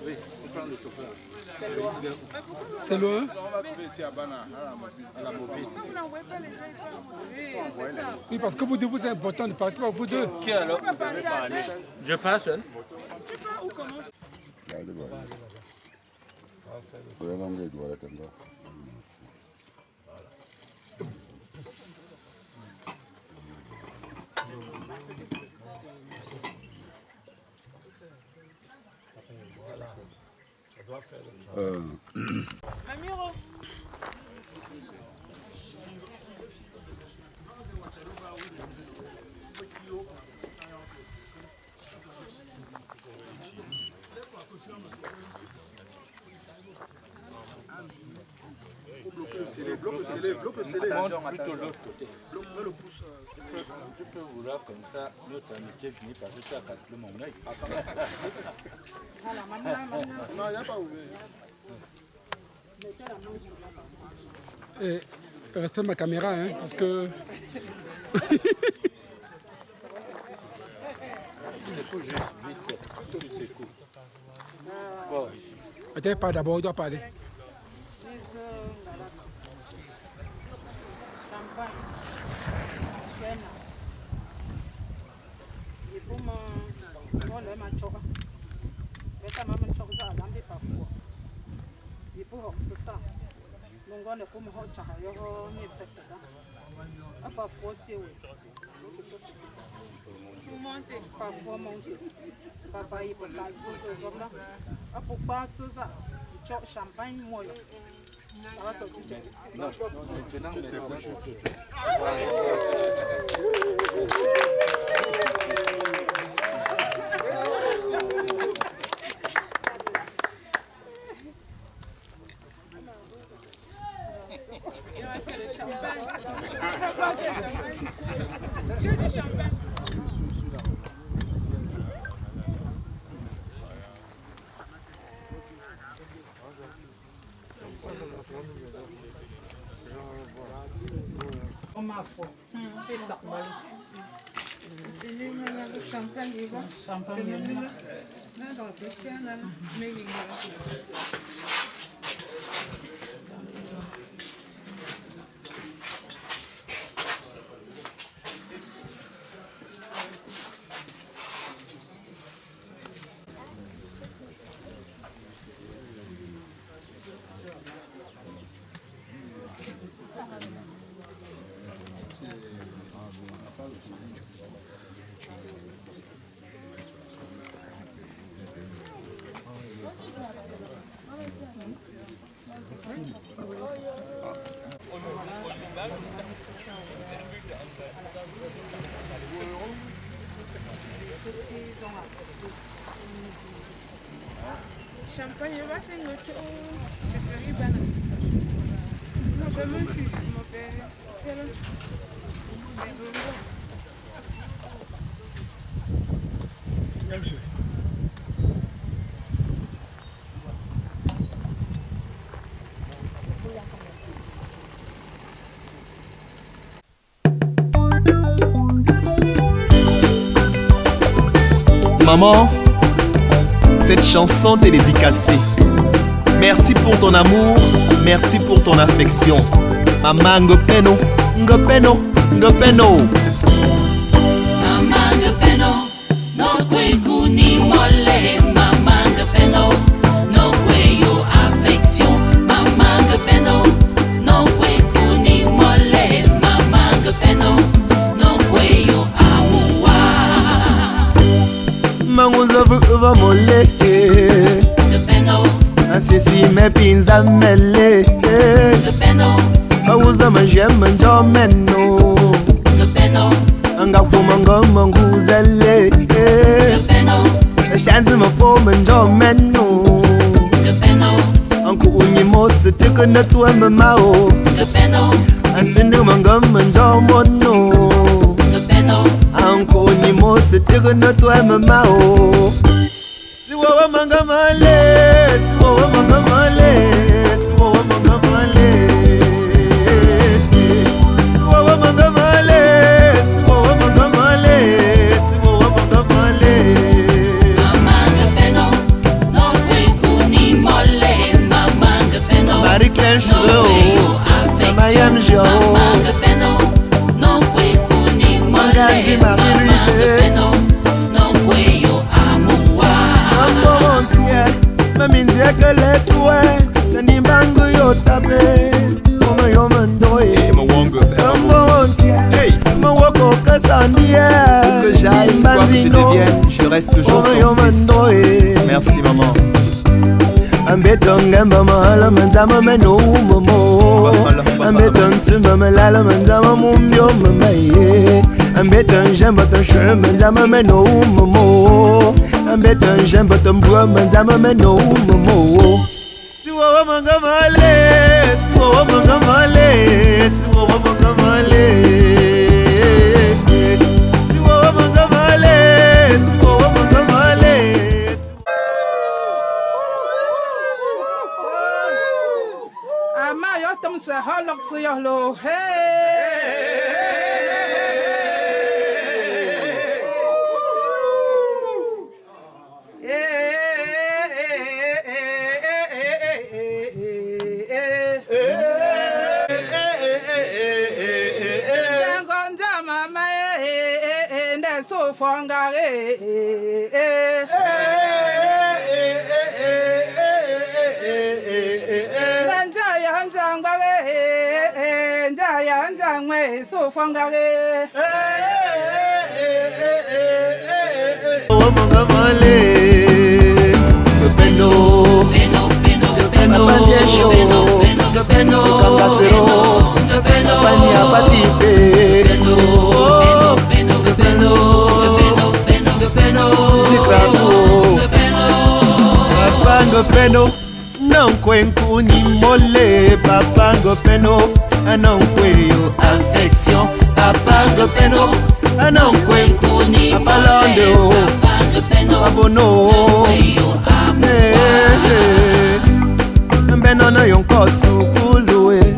Oui, on prend le chauffeur. C'est loin. C'est loin? On va trouver ici à Bana, à la mobile. Oui, c'est ça. Oui, parce que vous deux, vous êtes important de partir par vous deux. Qui alors? Je pars seul. Tu pars où commence? Ça doit faire le Amiro. Bloque le scellé. Plutôt l'autre côté. Bloque le pouce. Tu peux vouloir comme ça, notre amitié finit parce que tu as calculé mon œil. Voilà, maintenant. Non, il n'y a pas ouvert. Mettez la main sur la Et respecte ma caméra, hein, parce que... Tu secoues juste vite, tu secoues. Bon. Attends, pas d'abord, il doit parler. Champagne. Suena. Et pour moi, on aime un chocolat. Mais ta maman chocolat, ça a l'ambé parfois. Et pour ça, donc on est comme un chocolat, on est fait là. Parfois, c'est oui. Parfois, monter. Papa, il peut pas se zozo là. Pour pas se ça, champagne, moi. Ça va sortir. Non, maintenant, Ma foi, c'est ça. C'est lui, le champagne, il va. Champagne, il va. Là, dans le petit, mais il va. Champagne, va faire notre chefferie banane. Moi, je me suis, mon père. Maman, cette chanson t'est dédicacée. Merci pour ton amour merci pour ton affection. Maman ngopeno, ngopeno, ngopeno. Maman ngopeno, no kwe kuni mole. Maman ngopeno, no kwe yo affection. Maman ngopeno, no kwe kuni mole. Maman ngopeno, no kwe yo amuwa. Manguzo vuva mole. Ngopeno. Asisi me pinza mele. Ngopeno. Mauza manjema njomeno. Ngopeno. Angafuma ngoma nguzele. Ngopeno. Shanzi mafoma njomeno. Ngopeno. Anku unyimose tiko natwa mamao. Ngopeno. Antinu mangoma njomono. Ngopeno. Anku unyimose tiko natwa mamao. Siwawa mangamale, siwawa mangamale, siwawa mangamale. Siwawa mangamale, siwawa mangamale, siwawa mangamale. Mama ngopeno, no kwe kuni mole. Mama ngopeno, Marie-Claire Chevreau, Mama Yamjo, Mama ngopeno, no kwe kuni mole. Mama ngopeno, no kwe yo amuwa. Mami njeke letwe, nani mbangu yotabe. Mama yomandoye, Mambo ontie, Mawoko kasandie. Que j'aille, quoi que je devienne, je reste toujours ton fils. Merci maman. Ambeton mama la manzama meno momo. Ambeton tumba malala manzama mumbyo mama ye. Ambeton jamba ton che manzama meno momo. Ambeton jamba ton bois manzama meno momo. Siwa mangamale, siwa mangamale, siwa mangamale. Siwa mangamale, siwa mangamale. Ama yo tam se halak se yo lo. Hey. So fangare. So fangare. Peno, non kwenku ni mole. Papa ngopeno, non kweyo affection. Papa ngopeno, non kwenku ni mole. Papa ngopeno, abono. Mbeno no yonko sukulu e.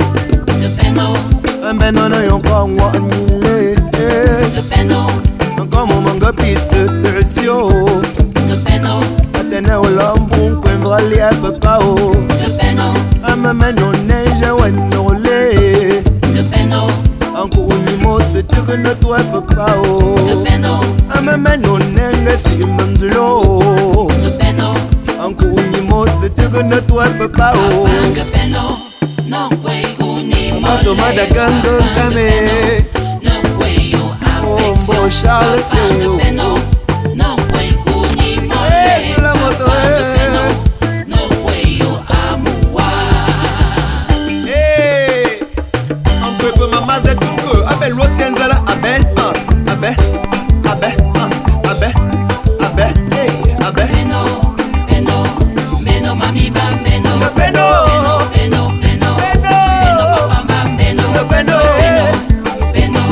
Mbeno no yonko nwanyile. Encore mon manga pisse tertio. Atene olombu kwendra lia pepao. Amameno neige wenole. Anku unimo se tuge no toi pepao. Amameno nenge si mandulo. Anku unimo se tuge no toi pepao. Mato madagango kame. Ombo Charles Seu. La moto Uncle Mama Zetungo, Abel Rosienzala, Abel, Abel, Abel, Abel, Abel, Abel. Beno, mami bam, beno, Beno, beno, beno, beno, papa bam, beno, Beno, beno,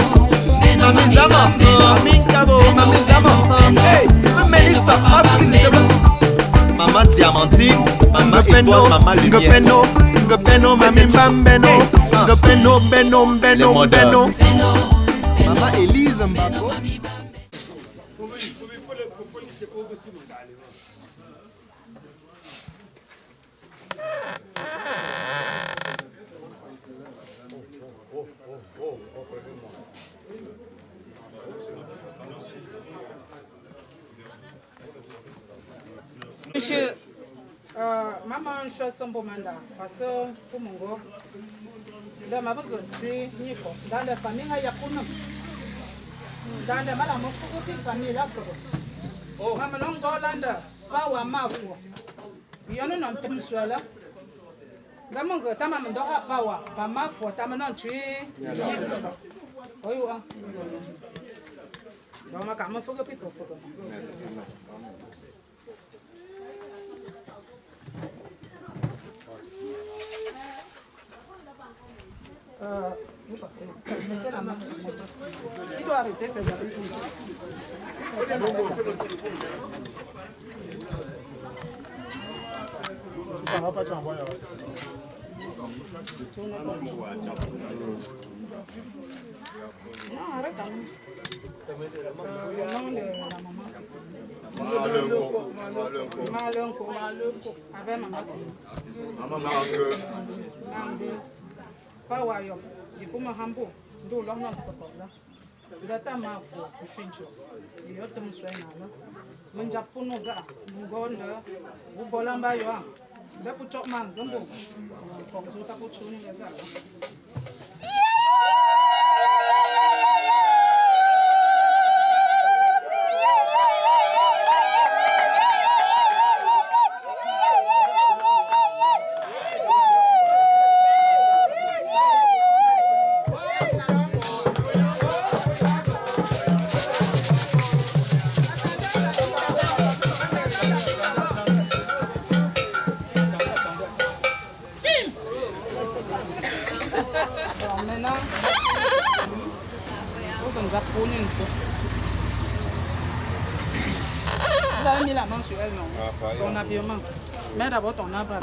Mami Zama, Mami Kabo, Mami Zama, hey, Melissa, Maman Diamantine, Maman Étoile, Maman Lumière. Ngopeno, Mami Bam, Beno, Ngopeno, Beno, Beno, Beno. Maman Elise Mbako. Monsieur, maman chose son beau mandat parce que pour mon gars, dans ma besoin dans la famille il y a pour nous. Dans la maman faut que famille là pour. Maman non Golanda, pas ou amafu. Il y en a non tout soit là. Dans mon gars, ta maman doit pas ou pas mafu, ta maman tu es. Oui ou ah. Donc ma maman faut que pipo faut. Mettez la main. Il doit arrêter ses appétits. Ça va pas t'envoyer. Non, arrête. Le nom de la maman. Malonko. Avec maman. Pawayo, di kuma hambo, do lo non sokola. Data ma fo kushincho. Yo tem swena na. Mun japuno za, ngonda, ubolamba yo. Da ku chok man zombo. Ko zuta ku chuni za. Vous avez mis la main sur elle, non? Son habillement. Mets d'abord ton arbre.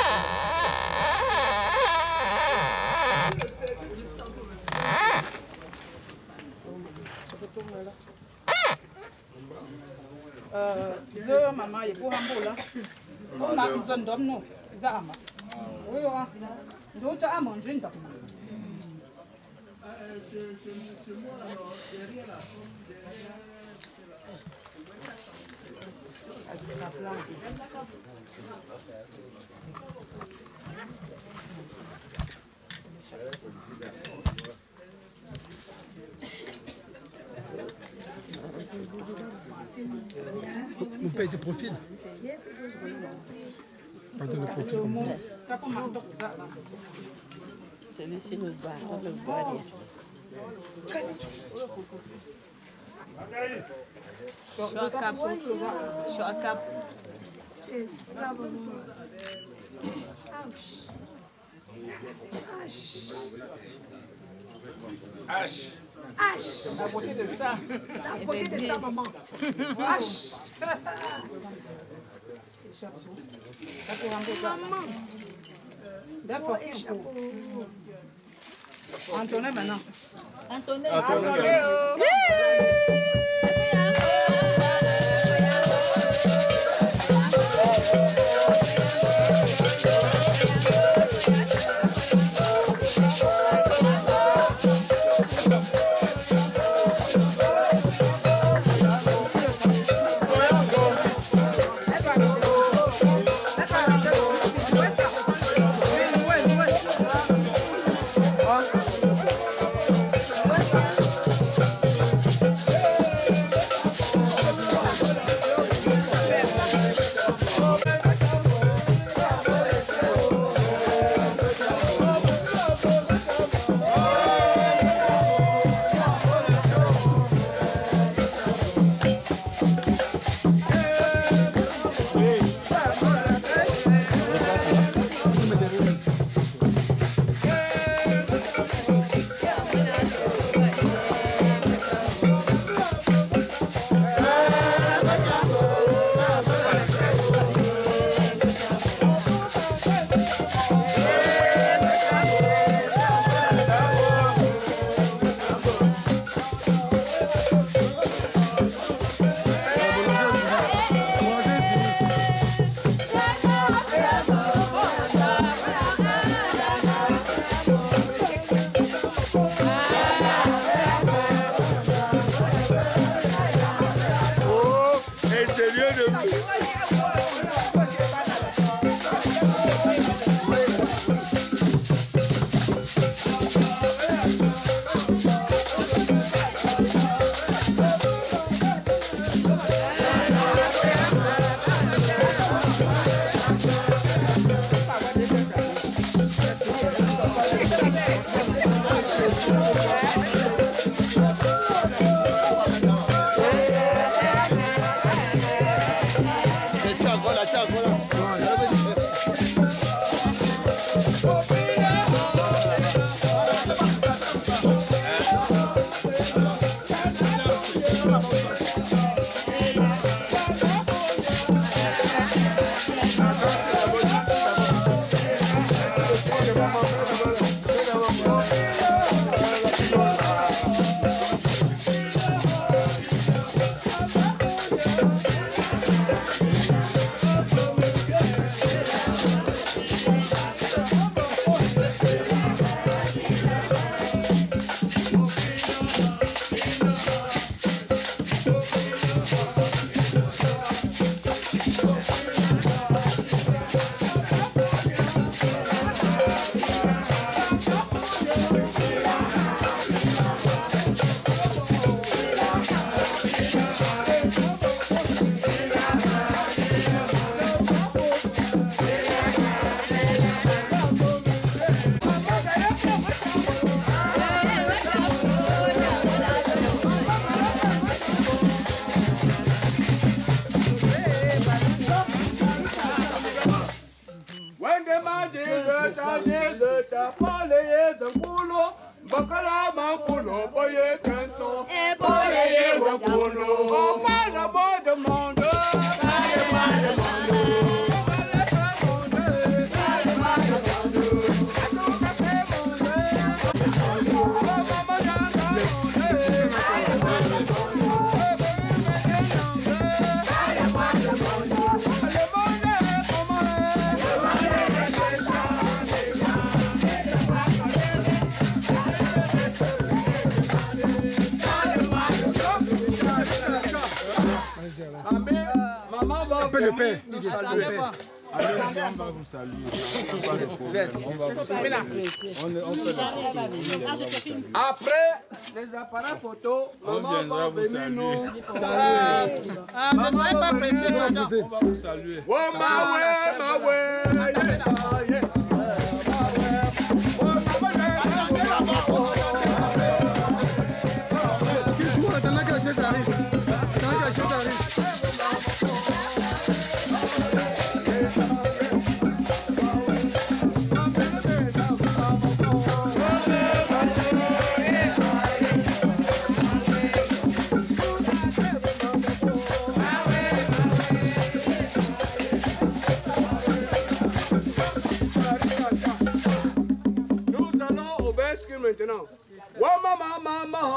Maman, il faut un bout là. On a besoin d'hommes, non? Zama. Oui, oui. D'autres à manger une document. Mon père de profil. Pas de profil comme ça. Celui-ci le bas, on le voit rien. Sur un cap. C'est ça, maman. La beauté de ça. La beauté de ça, maman. H. Maman. D'accord. Antoine maintenant. Antoine. Le père, il dit Attendez le pas. père. Allez, on va vous saluer. On va vous saluer. Après les appareils photos, On viendra vous saluer. Ne soyez pas pressés, madame. On va vous saluer. Oh, ma ouais. Qui joue dans la gâchette arrive. Dans la gâchette arrive. Maintenant. Wa mama mama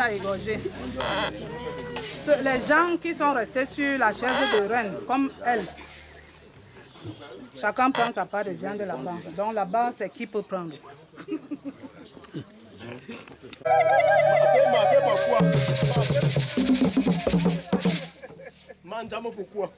a égorgé. Les gens qui sont restés sur la chaise de reine, comme elle, chacun prend sa part de viande là-bas. Donc là-bas, c'est qui peut prendre. Pourquoi?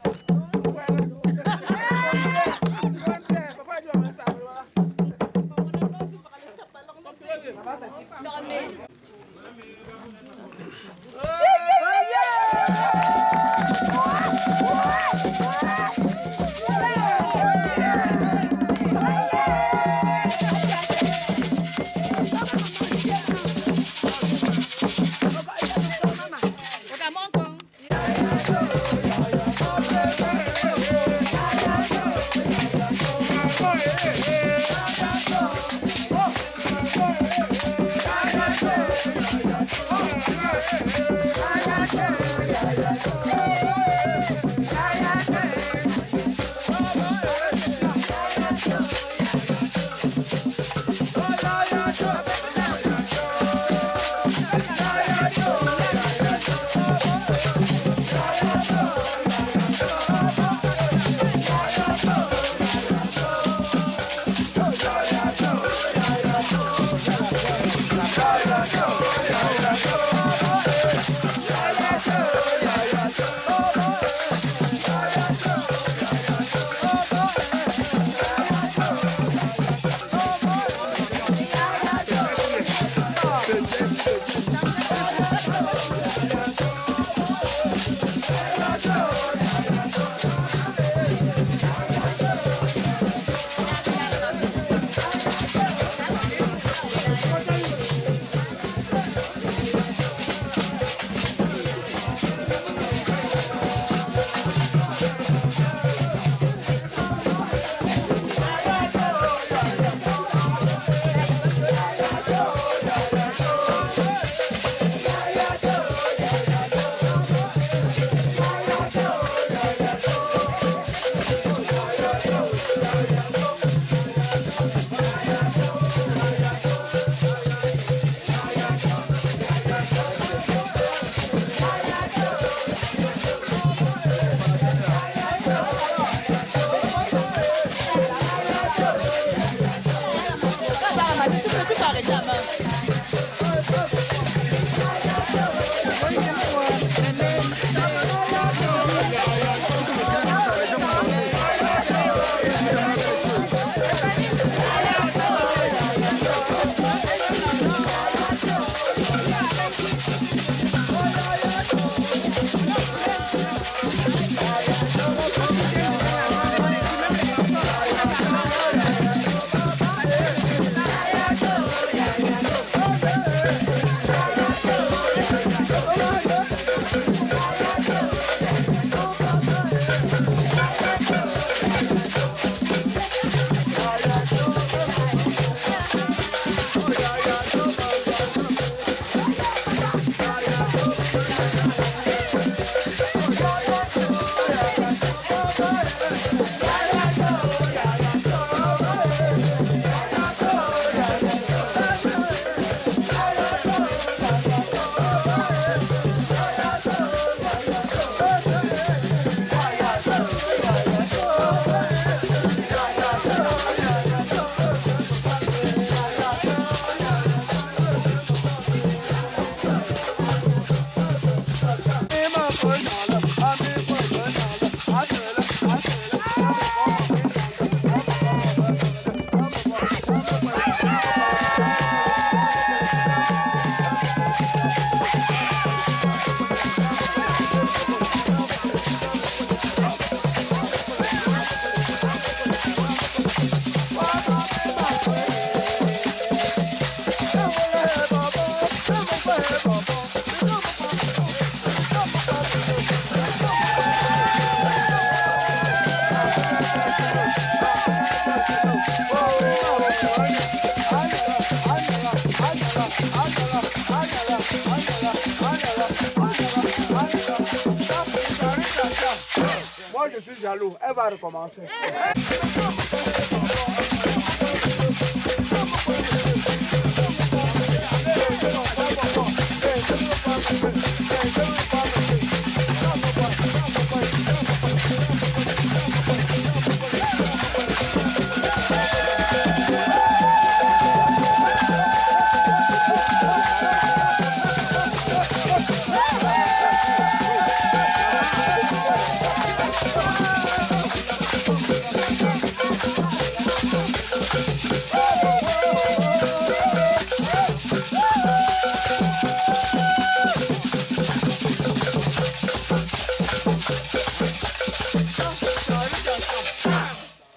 Moi je suis jaloux, elle va recommencer.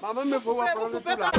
Maman me faut voir prendre tout là.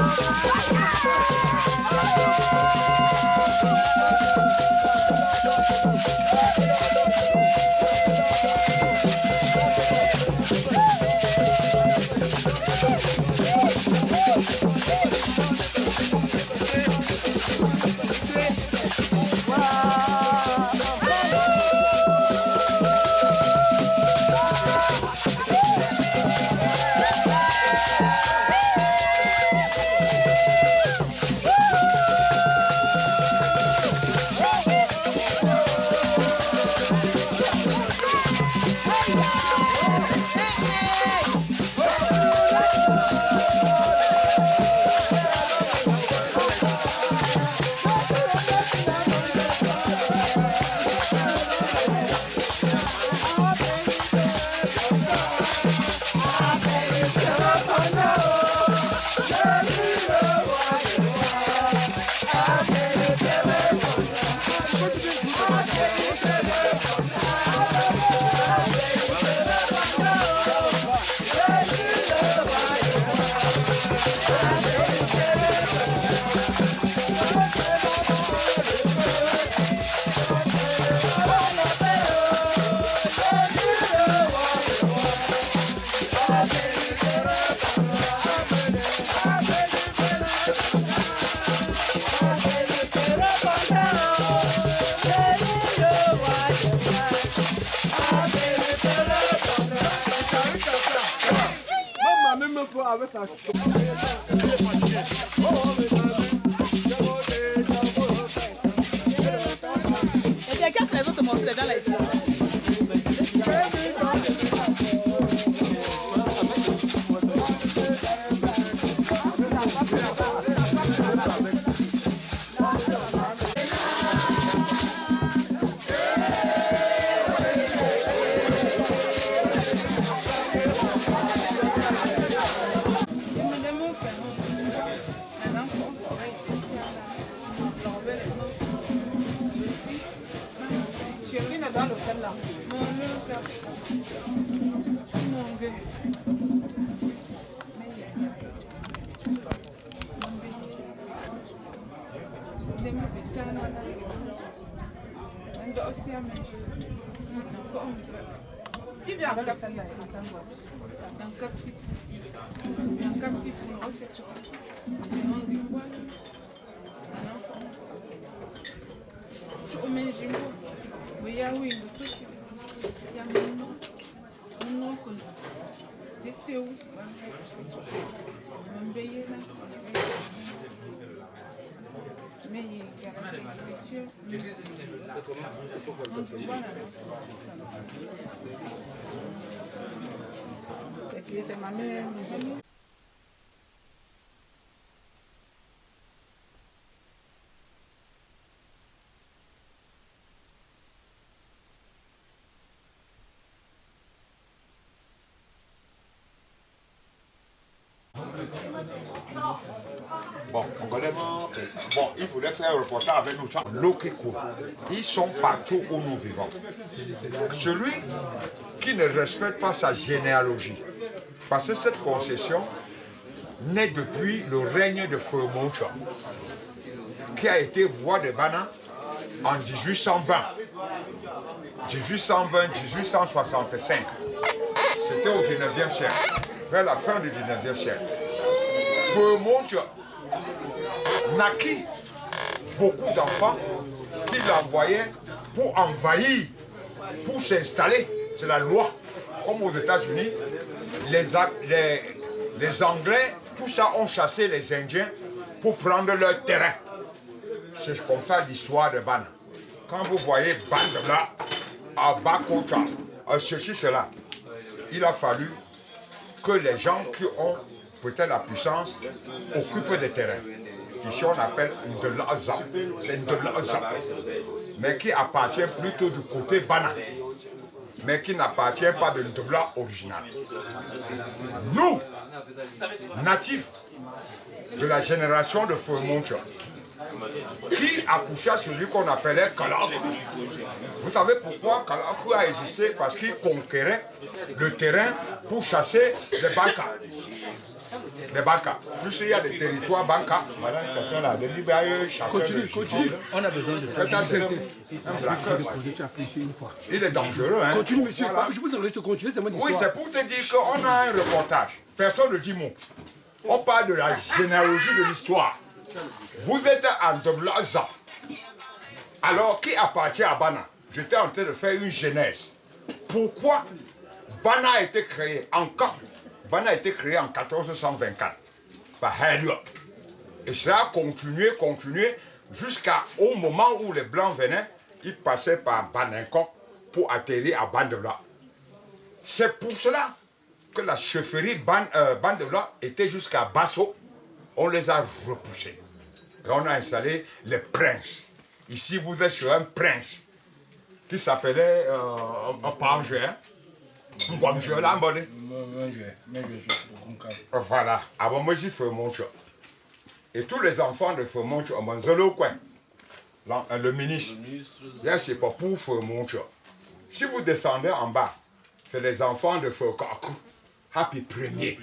Et regarde les autres morceaux dans la histoire. Qui vient avec la celle-là? Un capsule. Un capsule pour une recette. Un enfant. Tu omènes Jimbo. Oui, il y a oui, tout ça. Il y a mon nom. Mon nom connu. Des séous, c'est pas un bélier là. Mais il y a la lecture. C'est ma mère. Bon, on connaît. Bon, il voulait faire un reportage avec nous. L'eau qui coule. Ils sont partout où nous vivons. Celui qui ne respecte pas sa généalogie, parce que cette concession naît depuis le règne de Feu Moncha, qui a été roi de Bana en 1820. 1820-1865. C'était au 19e siècle, vers la fin du 19e siècle. Feu Moncha naquit beaucoup d'enfants qu'il envoyait pour envahir, pour s'installer. C'est la loi. Comme aux États-Unis, les Anglais, tout ça, ont chassé les Indiens pour prendre leur terrain. C'est comme ça l'histoire de Bana. quand vous voyez Bandebla, Abakocha, ceci, cela, il a fallu que les gens qui ont peut-être la puissance occupent des terrains. Ici, on appelle de l'Aza. C'est de l'Aza. Mais qui appartient plutôt du côté Bana. Mais qui n'appartient pas de l'Indobla original. Nous, natifs de la génération de Feumontia, qui accoucha celui qu'on appelait Kalaku. Vous savez pourquoi Kalaku a existé? Parce qu'il conquérait le terrain pour chasser les Bankas. Les Bankas. Plus il y a des territoires Bankas. Madame, quelqu'un là, des libéraux, Continue. On a besoin de il est dangereux, hein? Continue, monsieur. Voilà. Je vous enregistre continuer, c'est mon histoire. Oui, c'est pour te dire qu'on a un reportage. Personne ne dit mot. On parle de la généalogie de l'histoire. Vous êtes en Ndoblaza. Alors, qui appartient à Bana? J'étais en train de faire une genèse. Pourquoi Bana a été créé en quand? Bana a été créé en 1424 par Helio. Et ça a continué jusqu'au moment où les Blancs venaient, ils passaient par Baninkon pour atterrir à Bandebla. C'est pour cela que la chefferie Bandebla était jusqu'à Basso. On les a repoussés. Et on a installé les princes. Ici, vous êtes sur un prince qui s'appelait un Pangé. Voilà. Avant moi, j'ai fait mon choix. Et tous les enfants de Feumontia, le ministre, c'est pas pour Feumontia. Si vous descendez en bas, c'est les enfants de Feukaku, Happy Premier.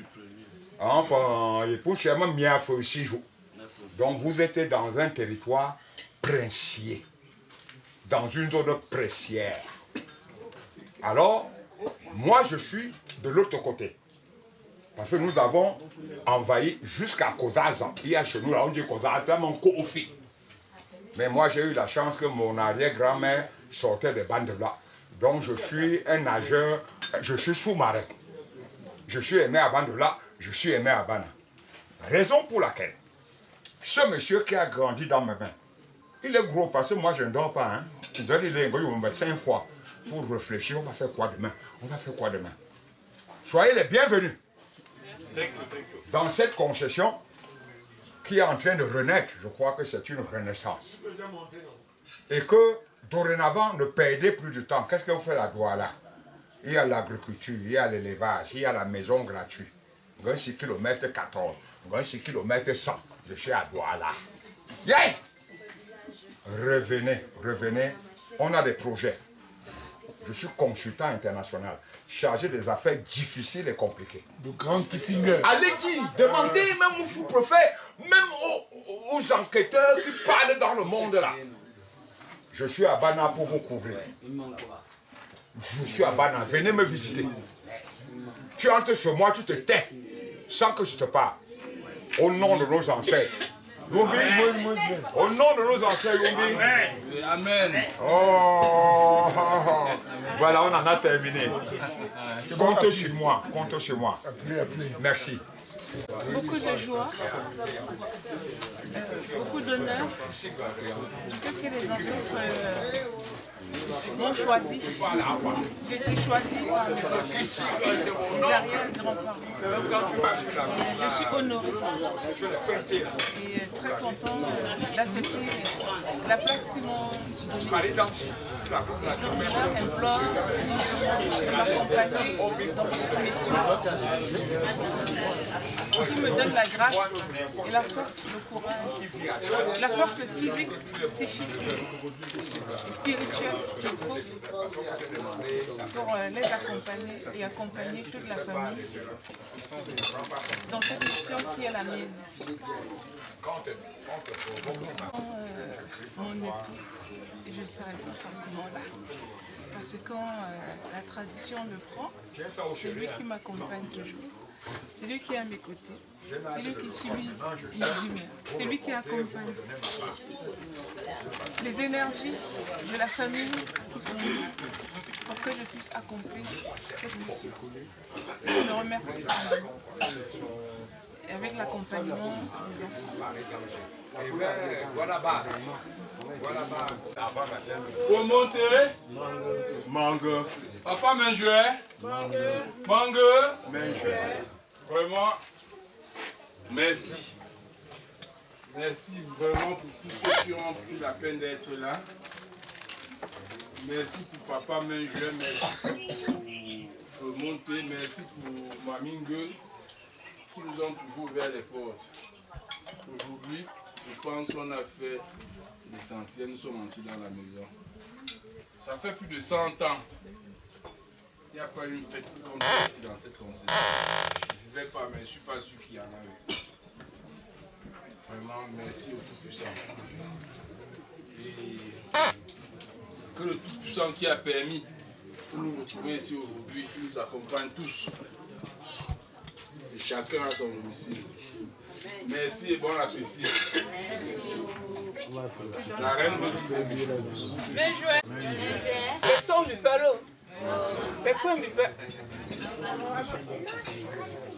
Donc vous êtes dans un territoire princier, dans une zone pressière. Alors, moi je suis de l'autre côté. Parce que nous avons envahi jusqu'à Kozaza. Il y a chez nous, là, on dit Kozaza, mon Kofi. Mais moi, j'ai eu la chance que mon arrière-grand-mère sortait des Bandebla. Donc, je suis un nageur, je suis sous-marin. Je suis aimé à Bandebla, je suis aimé à Bana. Raison pour laquelle, ce monsieur qui a grandi dans mes mains, il est gros parce que moi, je ne dors pas. Hein. Il est 5 fois pour réfléchir, on va faire quoi demain? On va faire quoi demain? Soyez les bienvenus dans cette concession qui est en train de renaître. Je crois que c'est une renaissance. Et que dorénavant, ne perdez plus de temps. Qu'est-ce que vous faites à Douala? Il y a l'agriculture, il y a l'élevage, il y a la maison gratuite. 6 km 14, 6 km 100 de chez Douala. Yeah! Revenez. On a des projets. Je suis consultant international, chargé des affaires difficiles et compliquées. De grand Kissinger. Allez dire, demandez même aux sous-préfets, même aux enquêteurs qui parlent dans le monde là. Je suis à Bana pour vous couvrir. Je suis à Bana, venez me visiter. Tu entres chez moi, tu te tais, sans que je te parle. Au nom de nos ancêtres. Lumbi, au nom de nos ancêtres, Lumbi. Amen. Oh, voilà, on en a terminé. Compte sur moi, Merci. Beaucoup de joie, beaucoup d'honneur du fait que les ancêtres m'ont choisi. J'ai été choisi par mes arrière-grands-parents. Je suis honorée et très contente d'accepter la place qu'ils m'ont donnée. Donc je leur implore de m'accompagner dans cette mission qui me donne la grâce et la force, le courage, la force physique, psychique et spirituelle qu'il faut pour les accompagner et accompagner toute la famille dans cette mission qui est la mienne. Mon époux, et je ne serai pas forcément là. Parce que quand la tradition le prend, c'est lui qui m'accompagne toujours. C'est lui qui est à mes côtés. C'est lui qui subit mes humeurs. C'est lui qui accompagne. Les énergies de la famille qui sont là pour que je puisse accomplir cette mission. Je le remercie. et avec l'accompagnement des enfants. Pour monter. Mangue. Papa Menjoué. Mangue. Vraiment, merci. Merci vraiment pour tous ceux qui ont pris la peine d'être là. Merci pour Papa Menjoué, merci pour monter, merci pour Mamingue qui nous ont toujours ouvert les portes. Aujourd'hui, je pense qu'on a fait l'essentiel, nous sommes entrés dans la maison. Ça fait plus de 100 ans. Il n'y a pas une fête comme ça ici dans cette concession. Je ne vivais pas, mais je ne suis pas sûr qu'il y en a eu. Vraiment, merci au Tout-Puissant. Et que le Tout-Puissant qui a permis de nous retrouver ici aujourd'hui, qui nous accompagne tous. Et chacun à son domicile. Merci et bon appétit. La reine de Menjoué. Le son du palo. Mais quoi, mais pas.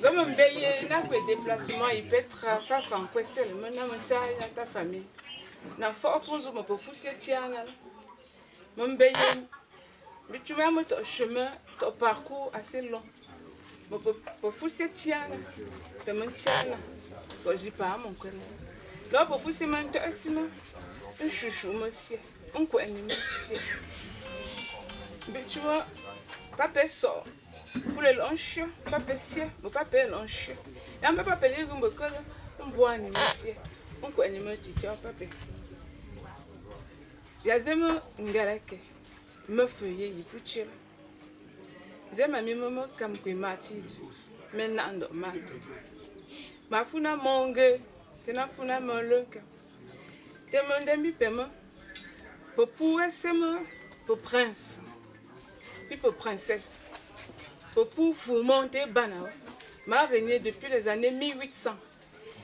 Comme on veille, n'a pas de déplacement, il peut être faire en question. Maintenant, on tient dans ta famille. N'a pas pour nous, pour fousser tiens. Mon veille, mais tu m'as mis ton chemin, ton parcours assez long. Pour fousser tiens, pour mon tiens. Pour je pas mon collègue. Là, pour fousser mon tossiment, un chouchou, monsieur, un coin de monsieur. Mais tu vois, papa sort pour le lunch, papa sied, mon papa lunch. Et on ne peut pas payer comme le col, on boit un monsieur, on coin de monsieur, papa. Yazema ngalake, me feuille, il peut tirer. Zema mi maman comme que Mathilde, maintenant dans Mathilde. Ma funa mongue, tena funa mongue. Demande mi paiement pour pouvoir s'aimer pour prince. Puis pour princesse, pour monter Banao, m'a régné depuis les années 1800.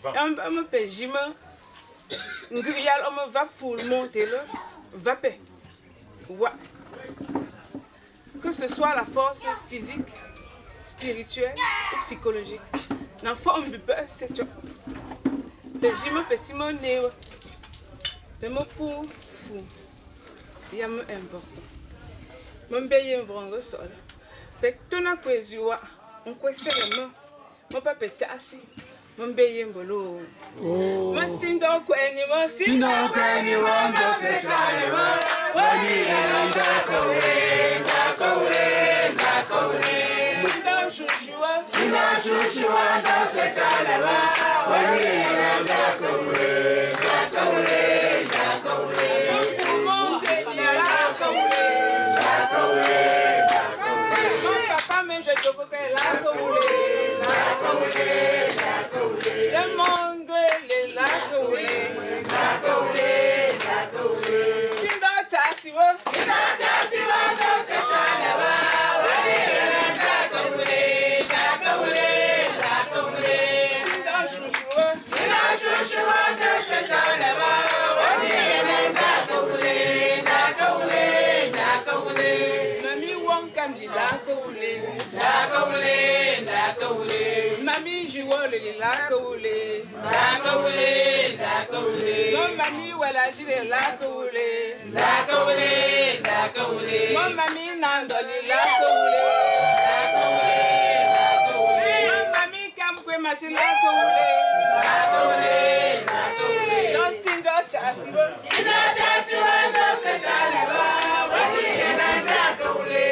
Et on me paye, j'y me grillal, on me va full monter là, va payer. Ouais. Que ce soit la force physique, spirituelle ou psychologique. L'enfant me peut c'est tout. J'y me paye si mon nez, mais mon pour fou, il y a important. Mon pays est vraiment sol. Fait que tout n'a pas eu on question les mains. Mon papa est assis. Mon pays est bolo. Mon sindo quoi ni mon sindo quoi ni mon c'est chale ma. Wani ndakawe. Sindo shushuwa ndo c'est chale ma. Wani ndakawe. Mami joue le lac roulé. Mon mami voilà le lac roulé. Mon mami nando le lac roulé. Mon mami kamkwe mati lac roulé. Don't sing that chasi. Don't se chaleva. Wali na lac roulé.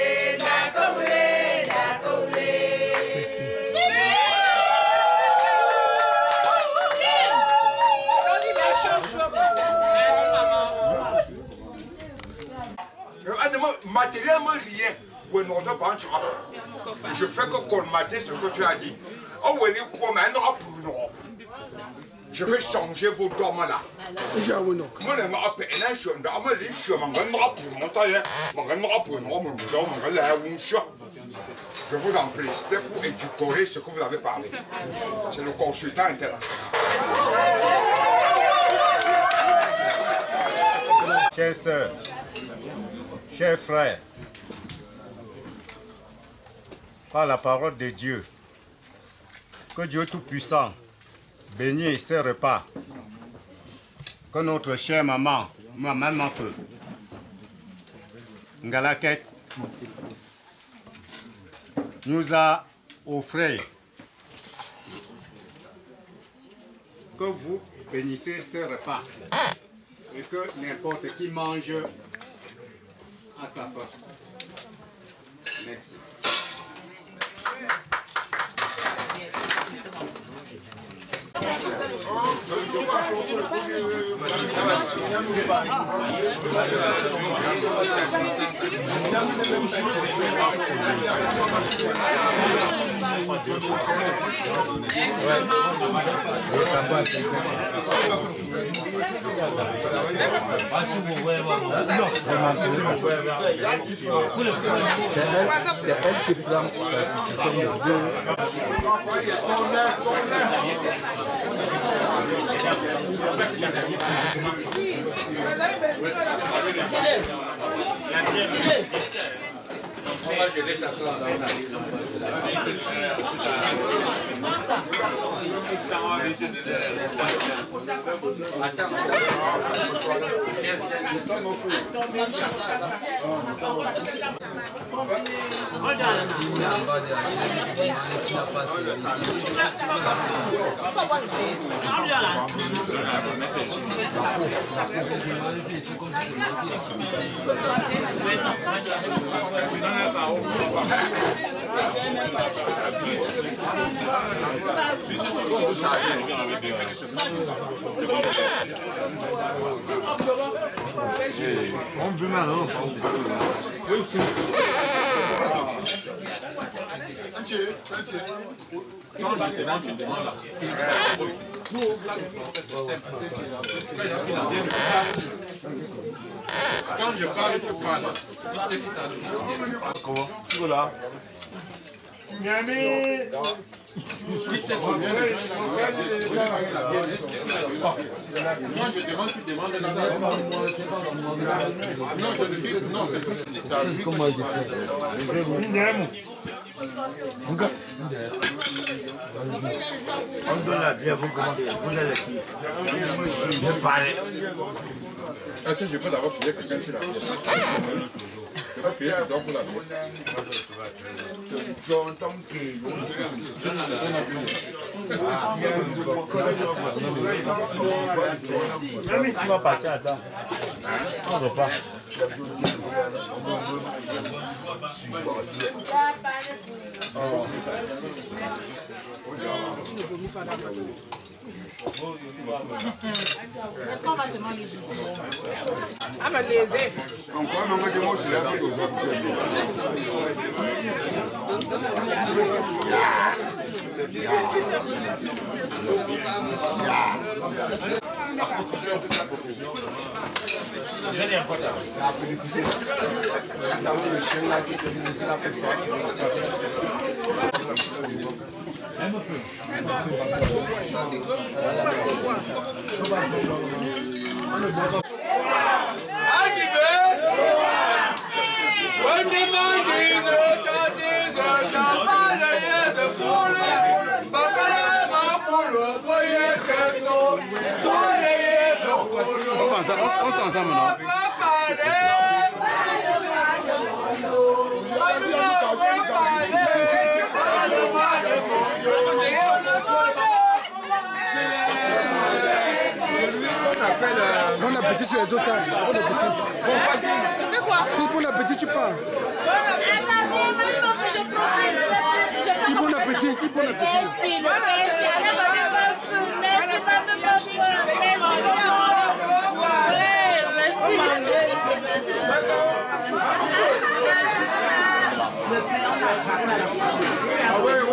Matériellement rien. Je fais que colmater ce que tu as dit. Je vais changer vos dormants là. Je vous en prie, c'était pour édulcorer ce que vous avez parlé. C'est le consultant international. Chers sœurs, chers frères, par la parole de Dieu, que Dieu Tout-Puissant bénir ce repas que notre chère maman Feu, Ngalaket, nous a offert. Que vous bénissez ce repas et que n'importe qui mange à sa faim. Merci. C'est elle qui prend Moi, je laisse la place On veut maintenant. Quand je parle, tu parles. Comment? Voilà. Miami. Moi, je demande, tu demandes la non, je ne dis non, c'est plus. Comment il fait? On donne la bière, vous commandez. Vous allez qui? Je parle. Ah, si je peux d'abord payer quelqu'un sur la bière. Je vais payer, c'est donc pour la bière. J'entends que. Même si tu vas partir à temps. On ne veut pas. Est-ce qu'on va se manger? Ah, mais les encore, non, moi, je mange là. On s'en ensemble maintenant. Bon appétit sur les otages. Bon appétit. Bon, vas-y. Fais quoi? C'est bon appétit, tu parles. Dis bon appétit, dis bon appétit. Merci, Ah ouais.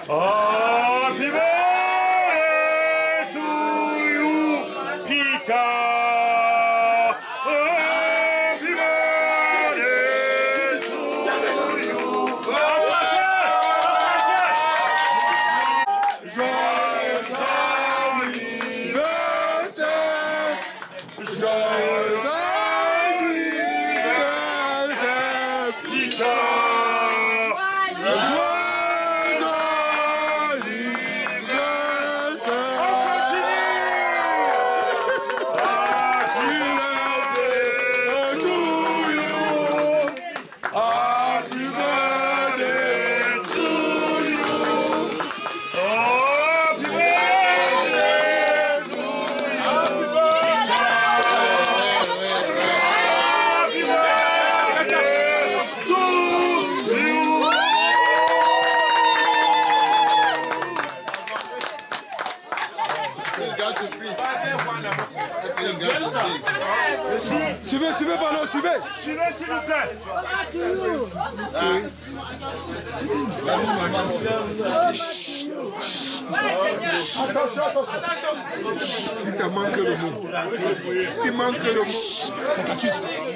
Oh, suivez pas, non, suivez. Suivez, s'il vous plaît. Attention, attention. Il te manque le mot. Il manque le mot.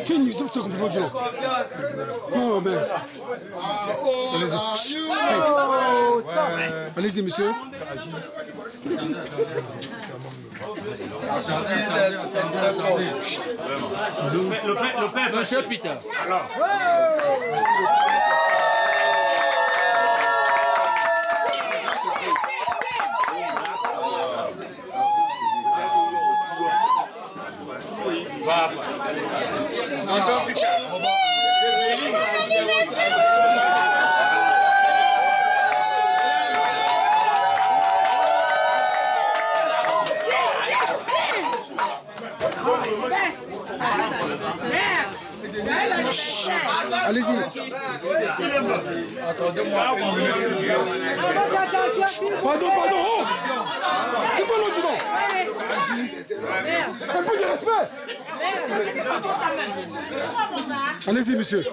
Tu es une nuisance comme vous dire. Oh, merde. Allez-y. Allez-y, monsieur. La surprise est très forte. Le père. Monsieur Peter. Alors. Allez-y. Attendez-moi. Pardon, pardon. Oh. C'est pas l'autre, non. Un peu de respect. Allez-y, monsieur.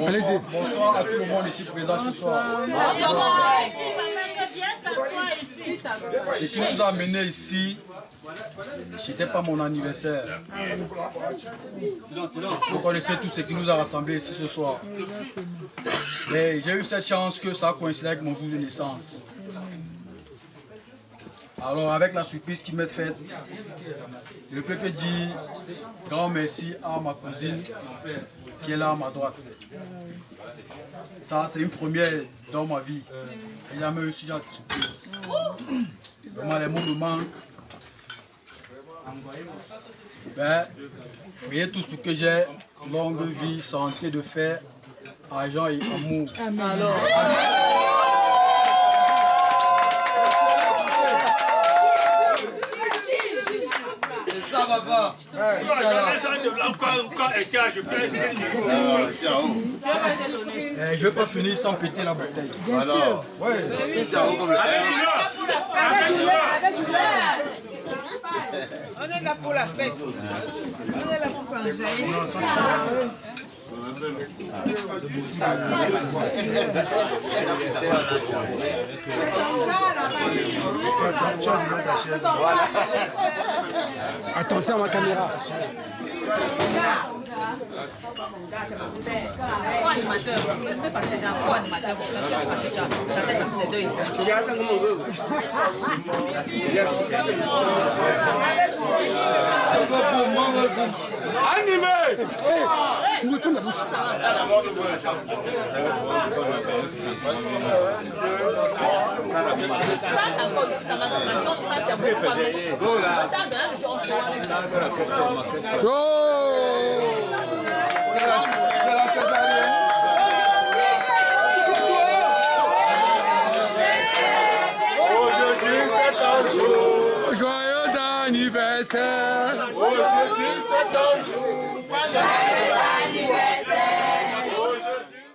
Allez-y. Bonsoir à tout le monde ici présent ce soir. Ce qui nous a amenés ici, c'était pas mon anniversaire. Vous connaissez tout ce qui nous a rassemblés ici ce soir. Mais j'ai eu cette chance que ça coïncide avec mon jour de naissance. Alors avec la surprise qui m'est faite, je ne peux que dire grand merci à ma cousine qui est là à ma droite. Ça c'est une première dans ma vie. J'ai jamais eu ce genre de surprise. Vraiment les mots me manquent. Ben, priez tous pour que j'ai longue vie, santé de fer, argent et amour. Amen. Ça va pas. Je vais pas finir sans péter la bouteille. Bien sûr. Ouais. On est là pour la fête. On est là pour s'enjailler. Attention à ma caméra. Co-animateur, je vais passer déjà co-animateur pour ça, parce que j'attends chacun des deux ici. Animé! Hey, nous tourne la bouche. Joyeux anniversaire! Joyeux anniversaire!